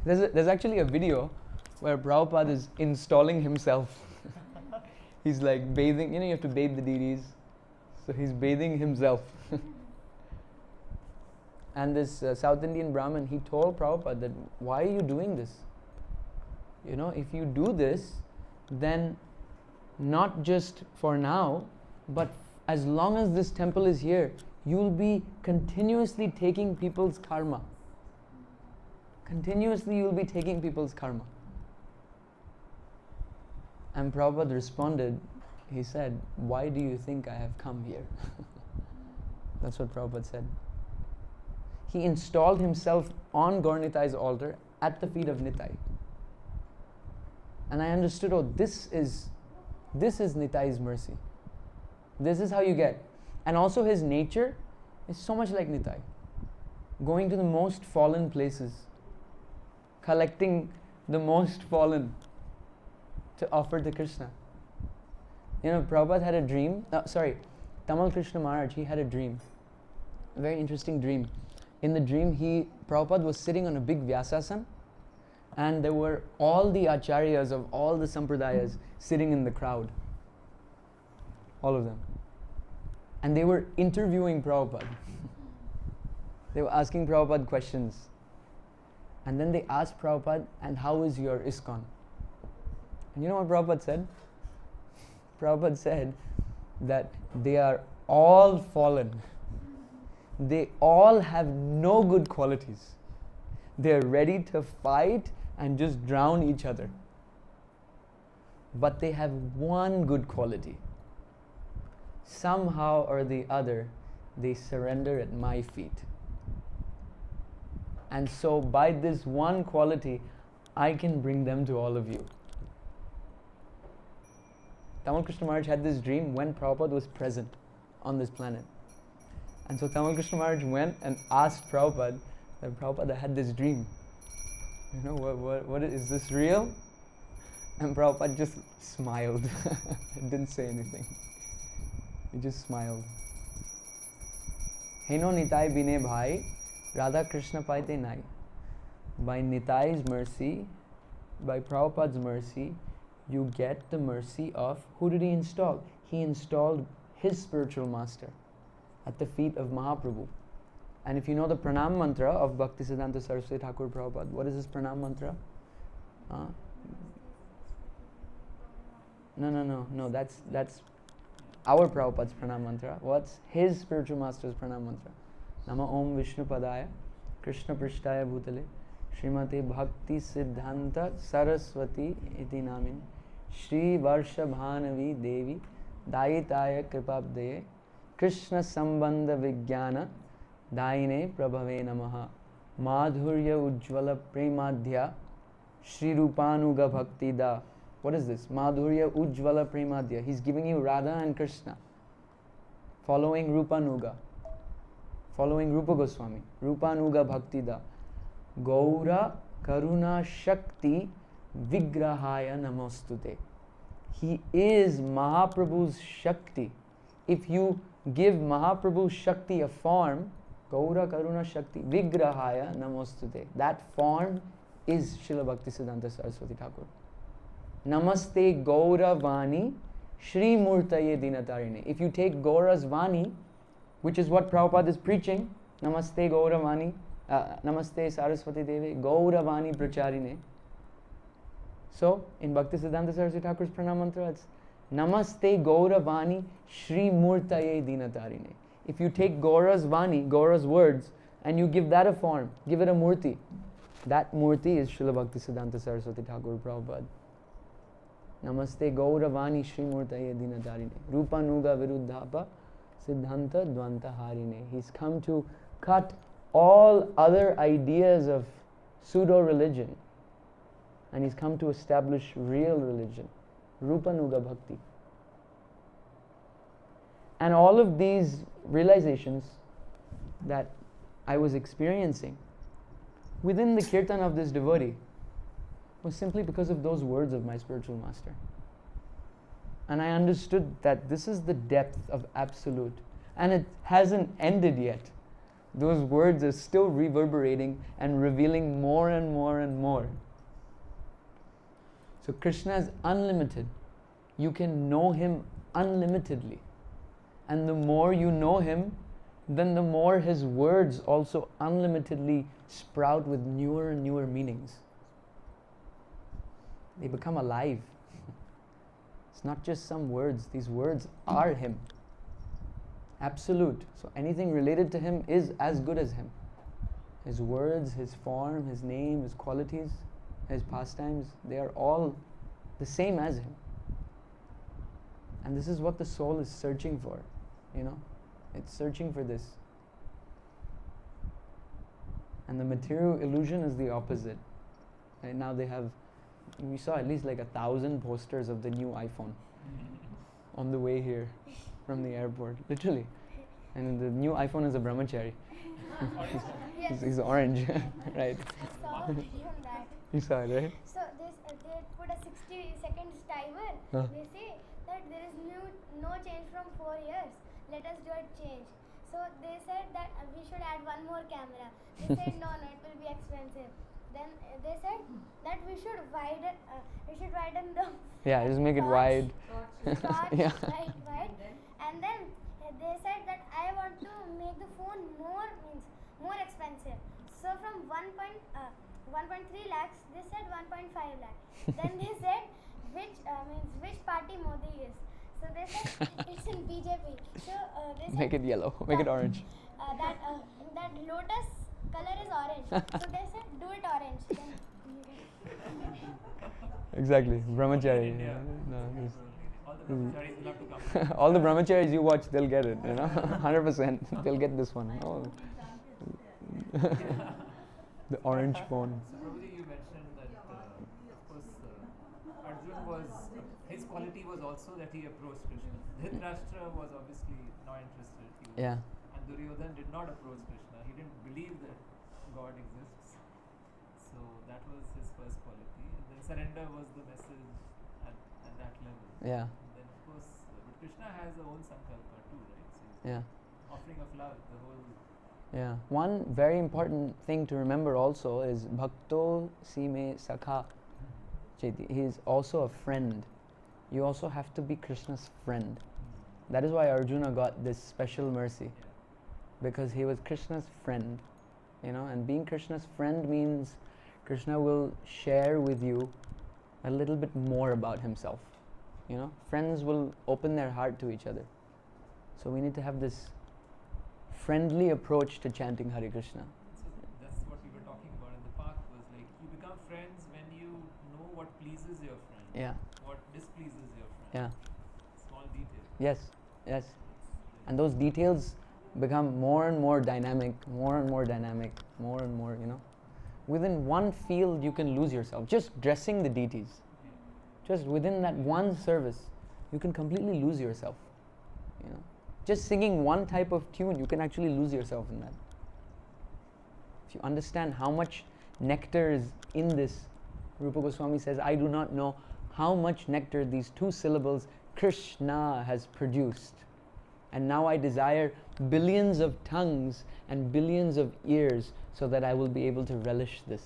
Speaker 1: There's actually a video where Prabhupada is installing himself. He's like bathing, you have to bathe the deities. So he's bathing himself. And this South Indian Brahmin, he told Prabhupada that, why are you doing this? If you do this, then not just for now, but as long as this temple is here, you'll be continuously taking people's karma. Continuously you'll be taking people's karma. And Prabhupada responded, he said, why do you think I have come here? That's what Prabhupada said. He installed himself on Gaur Nitai's altar at the feet of Nitai. And I understood, this is Nitai's mercy. This is how you get. And also his nature is so much like Nitai. Going to the most fallen places, collecting the most fallen to offer to Krishna. Prabhupada had a dream. Tamal Krishna Maharaj, he had a dream. A very interesting dream. In the dream, Prabhupada was sitting on a big Vyasasana, and there were all the acharyas of all the sampradayas sitting in the crowd. All of them. And they were interviewing Prabhupada. They were asking Prabhupada questions. And then they asked Prabhupada, and how is your ISKCON? And you know what Prabhupada said? Prabhupada said that they are all fallen. They all have no good qualities. They are ready to fight and just drown each other. But they have one good quality. Somehow or the other, they surrender at my feet. And so by this one quality, I can bring them to all of you. Tamal Krishna Maharaj had this dream when Prabhupada was present on this planet. And so Tamal Krishna Maharaj went and asked Prabhupada, that Prabhupada had this dream. What is this real? And Prabhupada just smiled. Didn't say anything. He just smiled. Heno Nitai bine bhai, Radha Krishna paite nai. By Nitai's mercy, by Prabhupada's mercy, you get the mercy of, who did he install? He installed his spiritual master at the feet of Mahaprabhu. And if you know the pranam mantra of Bhaktisiddhanta Saraswati Thakur Prabhupada, what is his pranam mantra? No, that's our Prabhupada's pranam mantra. What's his spiritual master's pranam mantra? Nama Om Vishnu Padaya, Krishna Prishtaya Bhutale, Srimate Bhakti Siddhanta Saraswati iti namin, Shri Varsha Bhanavi Devi, Dayitaya Kripabdeye, Krishna Sambandha Vijnana, Daine Prabhave Namaha, Madhurya Ujjvala Premadhya, Shri Rupanuga Bhakti Da. What is this? Madhurya Ujjvala Premadhya. He's giving you Radha and Krishna, following Rupanuga, following Rupa Goswami. Rupanuga Bhakti Da. Gaura Karuna Shakti Vigrahaya Namostute. He is Mahaprabhu's Shakti. If you give Mahaprabhu's Shakti a form, Gaura Karuna Shakti Vigrahaya Namostute, that form is Srila Bhaktisiddhanta Saraswati Thakur. Namaste Gaura Vani Shri Murtaye Dinatarine. If you take Gaura's Vani, which is what Prabhupada is preaching, Namaste Gaura Vani, Namaste Saraswati Devi, Gaura Vani Pracharine. So, in Bhaktisiddhanta Saraswati Thakur's pranam mantra, it's Namaste Gaura Vani Shri Murtaye Dinatarine. If you take Gaura's Vani, Gaura's words, and you give that a form, give it a murti, that murti is Srila Bhaktisiddhanta Saraswati Thakur Prabhupada. Namaste Gaura Vani Shri Murtaye Dinatarine. Rupa Nuga Viruddhapa Siddhanta Dvanta Harine. He's come to cut all other ideas of pseudo-religion. And he's come to establish real religion. Rupa Nuga Bhakti. And all of these realizations that I was experiencing within the kirtan of this devotee was simply because of those words of my spiritual master. And I understood that this is the depth of absolute. And it hasn't ended yet. Those words are still reverberating and revealing more and more and more. So Krishna is unlimited. You can know him unlimitedly. And the more you know him, then the more his words also unlimitedly sprout with newer and newer meanings. They become alive. It's not just some words. These words are him. Absolute. So anything related to him is as good as him. His words, his form, his name, his qualities, his pastimes, they are all the same as him. And this is what the soul is searching for, you know. It's searching for this. And the material illusion is the opposite. Right now we saw at least like 1,000 posters of the new iPhone on the way here from the airport, literally. And the new iPhone is a brahmachari. He's orange, right?
Speaker 2: I saw a video on that.
Speaker 1: You saw it, right?
Speaker 2: So they put a 60 seconds timer.
Speaker 1: Huh.
Speaker 2: They say that there is no change from 4 years. Let us do a change. So they said that we should add one more camera. They said no, it will be expensive. Then they said that we should widen the
Speaker 1: Yeah, just make it wide.
Speaker 2: torch,
Speaker 1: Yeah.
Speaker 2: like wide. And then they said that I want to make the phone more expensive. So from 1.3 lakhs, they said 1.5 lakhs. Then they said which party Modi is. So they said it's in BJP. So they said
Speaker 1: Make it yellow, make it orange.
Speaker 2: That lotus color is orange. So they said do it orange.
Speaker 1: Exactly, brahmachari.
Speaker 3: India.
Speaker 1: No,
Speaker 3: All the brahmacharis will have to come.
Speaker 1: all the brahmacharis you watch, they'll get it, you know, 100%. They'll get this one. Oh. The orange phone.
Speaker 3: So Prabhuji, you mentioned that, of course, Arjun his quality was also that he approached Krishna. Dhritarashtra was obviously not interested.
Speaker 1: Yeah.
Speaker 3: And Duryodhan did not approach Krishna. He didn't believe that God exists. So that was his first quality. And then surrender was the message at that level.
Speaker 1: Yeah.
Speaker 3: And then of course, but Krishna has a own sankalpa too, right? So
Speaker 1: Yeah.
Speaker 3: offering of love, the whole.
Speaker 1: Yeah. One very important thing to remember also is Bhakto Sime Sakha Cheti. He is also a friend. You also have to be Krishna's friend. That is why Arjuna got this special mercy. Because he was Krishna's friend. You know, and being Krishna's friend means Krishna will share with you a little bit more about himself. You know, friends will open their heart to each other. So we need to have this friendly approach to chanting Hare Krishna.
Speaker 3: So that's what we were talking about in the park, was like you become friends when you know what pleases your friend.
Speaker 1: Yeah.
Speaker 3: What displeases your friend.
Speaker 1: Yeah.
Speaker 3: Small detail.
Speaker 1: Yes. Yes. And those details become more and more dynamic, more and more dynamic, more and more, you know. Within one field you can lose yourself. Just dressing the deities. Just within that one service, you can completely lose yourself. You know. Just singing one type of tune, you can actually lose yourself in that. If you understand how much nectar is in this. Rupa Goswami says, I do not know how much nectar these two syllables Krishna has produced. And now I desire billions of tongues and billions of ears so that I will be able to relish this.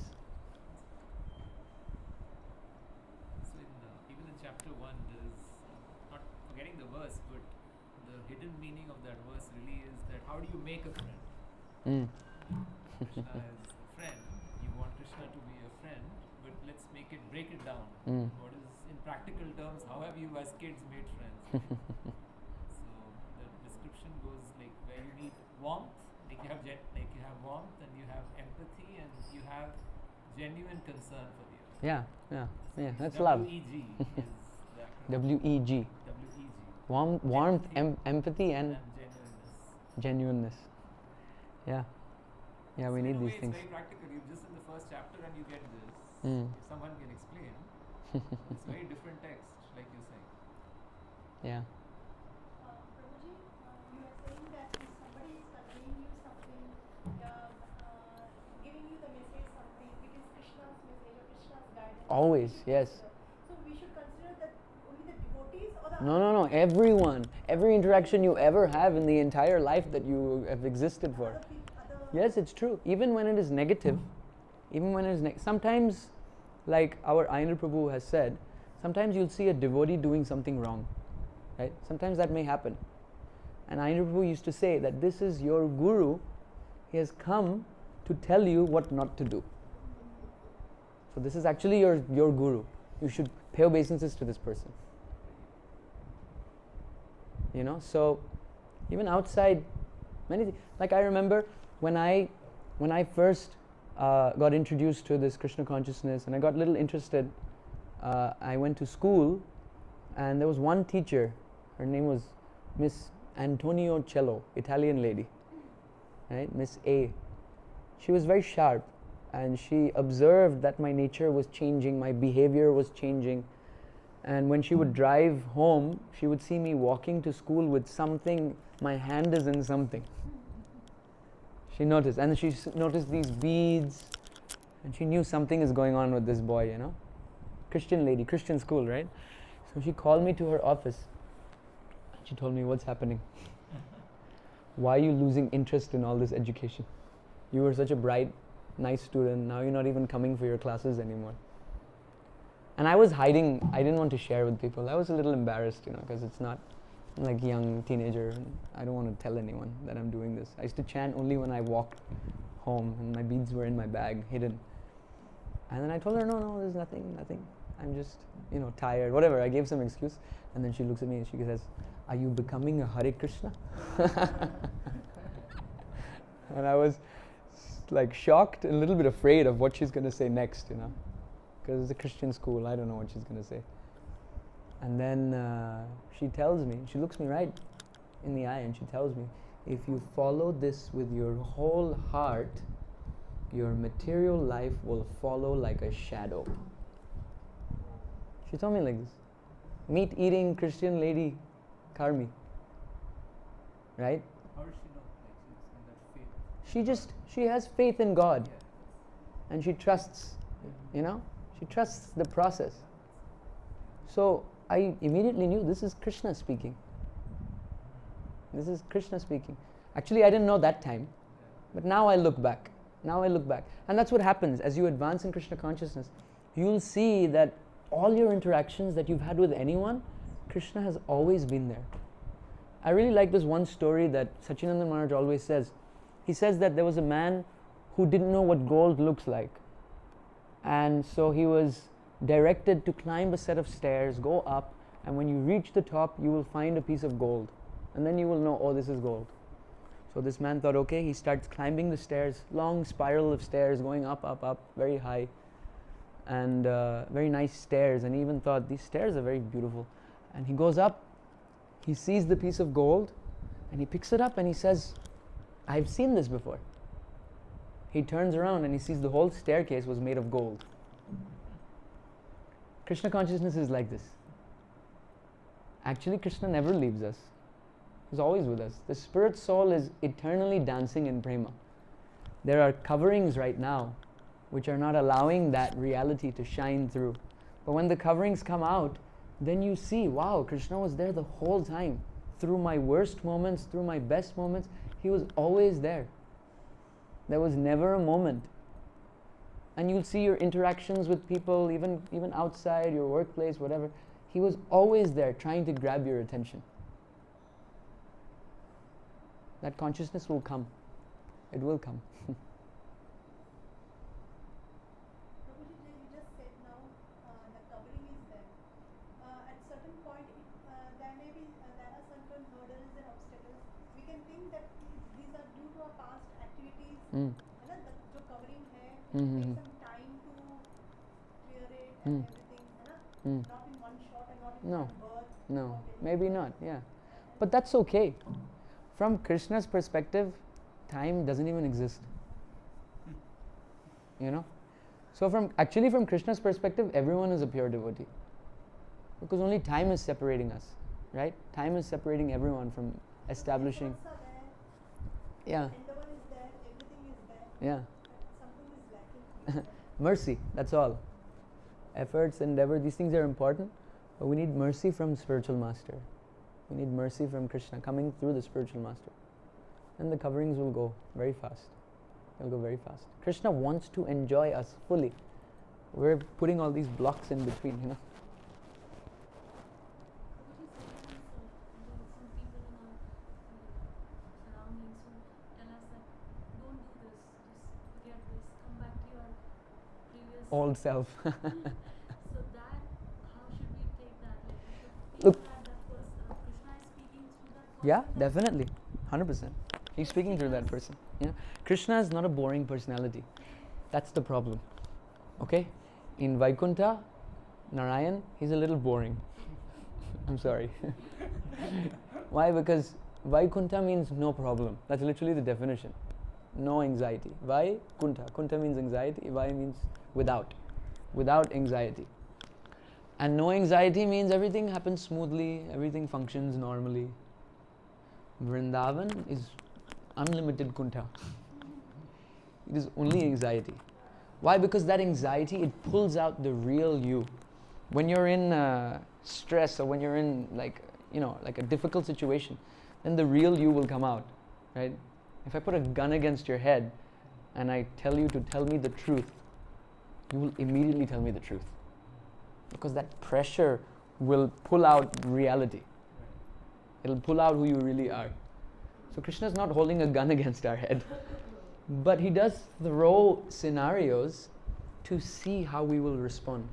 Speaker 3: So even in chapter 1, there is, not forgetting the verse, but the hidden meaning of that verse really is that how do you make a friend? Krishna is a friend. You want Krishna to be a friend, but let's break it down. What is, in practical terms, how have you as kids made friends? So the description goes like where you need warmth, like you have warmth and you have empathy and you have genuine concern for the other.
Speaker 1: Yeah, that's love.
Speaker 3: WEG is the acronym.
Speaker 1: W-E-G.
Speaker 3: WEG.
Speaker 1: Warmth, empathy and
Speaker 3: genuineness.
Speaker 1: Yeah,
Speaker 3: So
Speaker 1: we
Speaker 3: in
Speaker 1: need
Speaker 3: a way
Speaker 1: these things.
Speaker 3: It's very practical. You're just in the first chapter and you get this. If someone can explain, it's very different text, like you're saying.
Speaker 1: Yeah.
Speaker 4: Prabhuji, you are saying that if somebody is conveying you something, giving you the message something, it is Krishna's message or Krishna's guidance.
Speaker 1: Always, yes.
Speaker 4: So we should consider that only the devotees or the
Speaker 1: No, everyone. Every interaction you ever have in the entire life that you have existed for. Yes, it's true. Even when it is negative, sometimes, like our Ayana Prabhu has said, sometimes you'll see a devotee doing something wrong, right? Sometimes that may happen. And Ayana Prabhu used to say that this is your guru. He has come to tell you what not to do. So this is actually your guru. You should pay obeisances to this person. So even outside, many things. Like I remember when I first got introduced to this Krishna consciousness and I got a little interested, I went to school and there was one teacher. Her name was Miss Antonio Cello, Italian lady, right? Miss A. She was very sharp and she observed that my nature was changing, my behavior was changing. And when she would drive home, she would see me walking to school with something, my hand is in something. She noticed, and she noticed these beads, and she knew something is going on with this boy, Christian lady, Christian school, right? So she called me to her office. She told me, what's happening? Why are you losing interest in all this education? You were such a bright, nice student, now you're not even coming for your classes anymore. And I was hiding, I didn't want to share with people. I was a little embarrassed, because it's not like young teenager. I don't want to tell anyone that I'm doing this. I used to chant only when I walked home and my beads were in my bag, hidden. And then I told her, no, there's nothing. I'm just, tired, whatever. I gave some excuse. And then she looks at me and she says, are you becoming a Hare Krishna? And I was like shocked and a little bit afraid of what she's going to say next, because it's a Christian school, I don't know what she's going to say. And then she tells me, she looks me right in the eye and she tells me, if you follow this with your whole heart, your material life will follow like a shadow. She told me like this. Meat-eating Christian lady, Karmi. Right?
Speaker 3: How does she know? Like she's in that faith.
Speaker 1: She has faith in God. And she trusts, she trusts the process. So I immediately knew this is Krishna speaking. This is Krishna speaking. Actually, I didn't know that time. But now I look back. And that's what happens as you advance in Krishna consciousness. You'll see that all your interactions that you've had with anyone, Krishna has always been there. I really like this one story that Sachinandan Maharaj always says. He says that there was a man who didn't know what gold looks like. And so he was directed to climb a set of stairs, go up, and when you reach the top, you will find a piece of gold. And then you will know, oh, this is gold. So this man thought, okay, he starts climbing the stairs, long spiral of stairs, going up, very high, and very nice stairs. And he even thought, these stairs are very beautiful. And he goes up, he sees the piece of gold, and he picks it up and he says, I've seen this before. He turns around and he sees the whole staircase was made of gold. Krishna consciousness is like this. Actually, Krishna never leaves us. He's always with us. The spirit soul is eternally dancing in prema. There are coverings right now which are not allowing that reality to shine through. But when the coverings come out, then you see, wow, Krishna was there the whole time. Through my worst moments, through my best moments, he was always there. There was never a moment. And you'll see your interactions with people, even outside, your workplace, whatever. He was always there trying to grab your attention. That consciousness will come. It will come.
Speaker 4: Prabhuji, you just said now the covering is there. At certain point, there are certain hurdles and obstacles. We can think that these are due to our past activities. है ना, जो covering है, take some time to clear it and everything, है ना? Not in one shot and not in
Speaker 1: No.
Speaker 4: one birth.
Speaker 1: No, maybe not, yeah. But that's okay. From Krishna's perspective, time doesn't even exist. You know? So from Krishna's perspective, everyone is a pure devotee. Because only time is separating us, right? Time is separating everyone from establishing.
Speaker 4: Efforts are there,
Speaker 1: Yeah,
Speaker 4: endeavor is there, everything is there,
Speaker 1: yeah.
Speaker 4: but something is lacking.
Speaker 1: Mercy, that's all. Efforts, endeavor, these things are important, but we need mercy from spiritual master. We need mercy from Krishna coming through the spiritual master. And the coverings will go very fast. They'll go very fast. Krishna wants to enjoy us fully. We're putting all these blocks in between, you know.
Speaker 5: Some people in our surroundings who tell us that don't do this, just forget this, come back to your previous
Speaker 1: Old self.
Speaker 5: So that, how should we take that? Like we should
Speaker 1: Look.
Speaker 5: think that Krishna is speaking through that person.
Speaker 1: Yeah, definitely. 100%. He's speaking through that person. You know, Krishna is not a boring personality. That's the problem. Okay? In Vaikuntha, Narayan, he's a little boring. I'm sorry. Why? Because Vaikuntha means no problem. That's literally the definition. No anxiety. Vaikuntha. Kuntha means anxiety. Vai means without. Without anxiety. And no anxiety means everything happens smoothly, everything functions normally. Vrindavan is unlimited kuntha. It is only anxiety. Why? Because that anxiety, it pulls out the real you. When you're in stress or when you're in like a difficult situation, then the real you will come out, right? If I put a gun against your head and I tell you to tell me the truth, you will immediately tell me the truth. Because that pressure will pull out reality. It'll pull out who you really are. So Krishna is not holding a gun against our head. But he does throw scenarios to see how we will respond.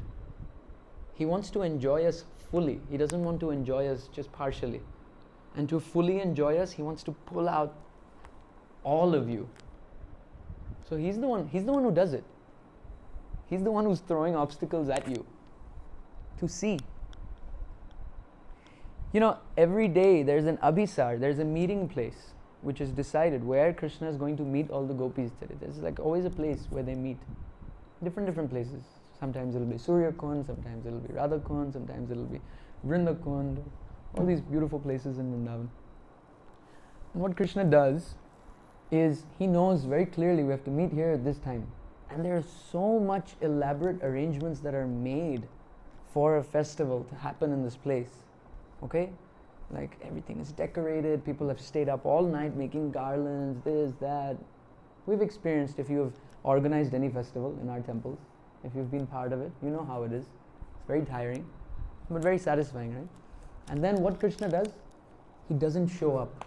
Speaker 1: He wants to enjoy us fully. He doesn't want to enjoy us just partially. And to fully enjoy us, he wants to pull out all of you. So he's the one who does it. He's the one who's throwing obstacles at you to see. You know, every day there's an abhisar, there's a meeting place which is decided where Krishna is going to meet all the gopis today. There's like always a place where they meet. Different places. Sometimes it'll be Surya Kund, sometimes it'll be Radha Kund, sometimes it'll be Vrinda Kund. All these beautiful places in Vrindavan. And what Krishna does is he knows very clearly we have to meet here at this time. And there are so much elaborate arrangements that are made for a festival to happen in this place. Okay? Like everything is decorated, people have stayed up all night making garlands, this, that. We've experienced, if you have organized any festival in our temples, if you've been part of it, you know how it is. It's very tiring, but very satisfying, right? And then what Krishna does? He doesn't show up.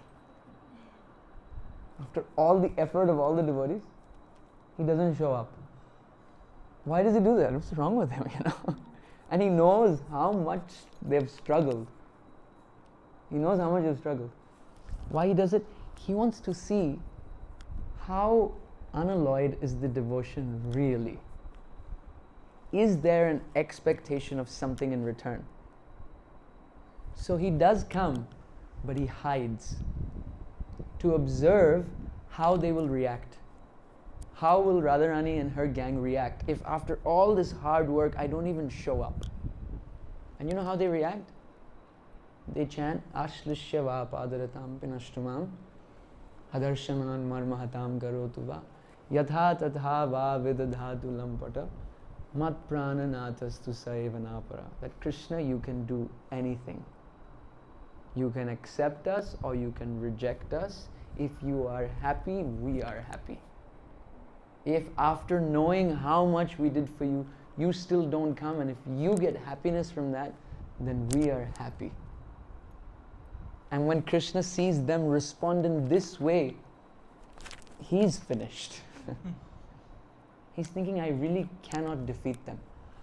Speaker 1: After all the effort of all the devotees, he doesn't show up. Why does he do that? What's wrong with him, you know? And he knows how much they've struggled. He knows how much they've struggled. Why he does it? He wants to see how unalloyed is the devotion really. Is there an expectation of something in return? So he does come, but he hides to observe how they will react. How will Radharani and her gang react if after all this hard work I don't even show up? And you know how they react? They chant Ashlishya va padaratam pinashtumam Adarshanan marmahatam karotu va Yatha tatha va vidadhatu lampata mat prananathastu saivanapara. That Krishna, you can do anything. You can accept us or you can reject us. If you are happy, we are happy. If after knowing how much we did for you, you still don't come, and if you get happiness from that, then we are happy. And when Krishna sees them respond in this way, he's finished. He's thinking, I really cannot defeat them.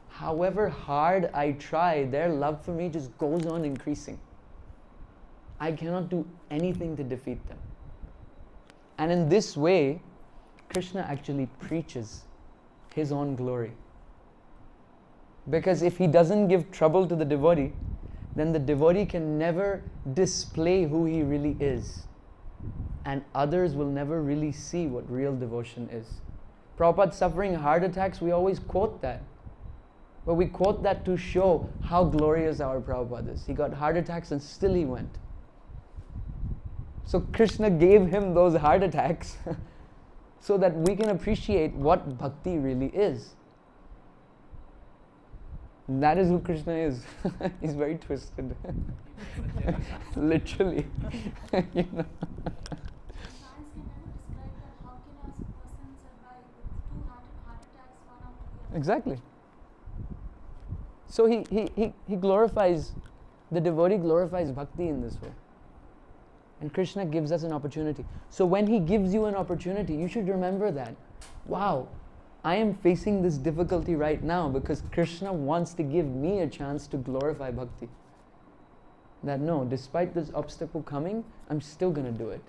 Speaker 1: However hard I try, their love for me just goes on increasing. I cannot do anything to defeat them. And in this way, Krishna actually preaches his own glory. Because if he doesn't give trouble to the devotee, then the devotee can never display who he really is. And others will never really see what real devotion is. Prabhupada suffering heart attacks, we always quote that. But we quote that to show how glorious our Prabhupada is. He got heart attacks and still he went. So Krishna gave him those heart attacks so that we can appreciate what bhakti really is. And that is who Krishna is. He's very twisted. Literally. You know.
Speaker 5: Science can never describe that. How can a person survive with two heart attacks, one after the other?
Speaker 1: Exactly. So he glorifies, the devotee glorifies bhakti in this way. And Krishna gives us an opportunity. So when he gives you an opportunity, you should remember that. Wow, I am facing this difficulty right now because Krishna wants to give me a chance to glorify bhakti. That no, despite this obstacle coming, I'm still going to do it.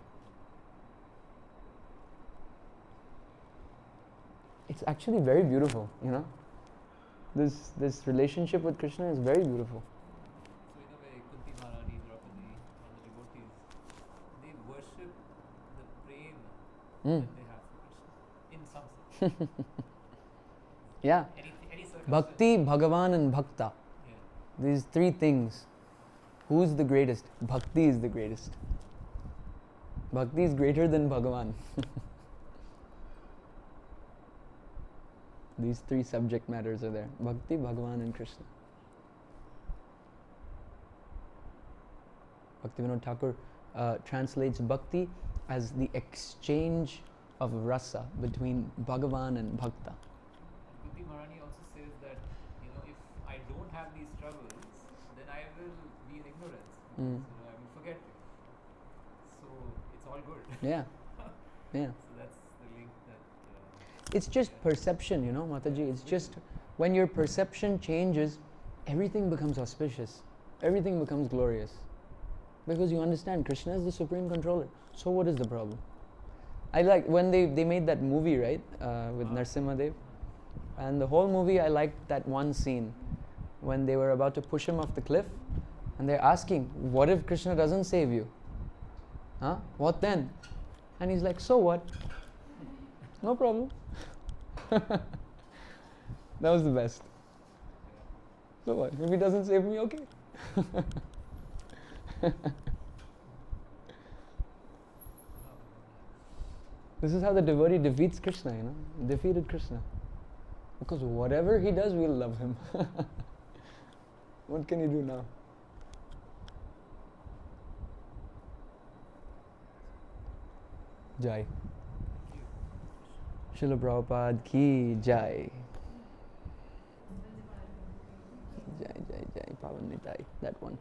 Speaker 1: It's actually very beautiful, you know. This relationship with Krishna is very beautiful.
Speaker 3: So in a way, Kunti Maharani, Draupadi, all the devotees, they worship the prema that they have for Krishna, in some sense.
Speaker 1: Yeah.
Speaker 3: Any circumstance.
Speaker 1: Bhakti, Bhagavan and Bhakta.
Speaker 3: Yeah.
Speaker 1: These three things. Who's the greatest? Bhakti is the greatest. Bhakti is greater than Bhagavan. These three subject matters are there. Bhakti, Bhagavan and Krishna. Bhaktivinoda Thakur translates Bhakti as the exchange of rasa between Bhagavan and Bhakta.
Speaker 3: Kunti Maharani also says that, if I don't have these struggles, then I will be in ignorance. I will forget it. So it's all good.
Speaker 1: Yeah. Yeah.
Speaker 3: So that's the link that.
Speaker 1: It's just perception, Mataji. It's just when your perception changes, everything becomes auspicious. Everything becomes glorious. Because you understand, Krishna is the supreme controller. So what is the problem? I like when they made that movie, right, with Narsimhadev. And the whole movie, I liked that one scene when they were about to push him off the cliff. And they're asking, what if Krishna doesn't save you? Huh? What then? And he's like, so what? No problem. That was the best. So what? If he doesn't save me, okay. This is how the devotee defeats Krishna, defeated Krishna. Because whatever he does, we'll love him. What can you do now? Jai. Srila Prabhupada ki jai. Jai, jai, jai. Pavan Nitai. That one.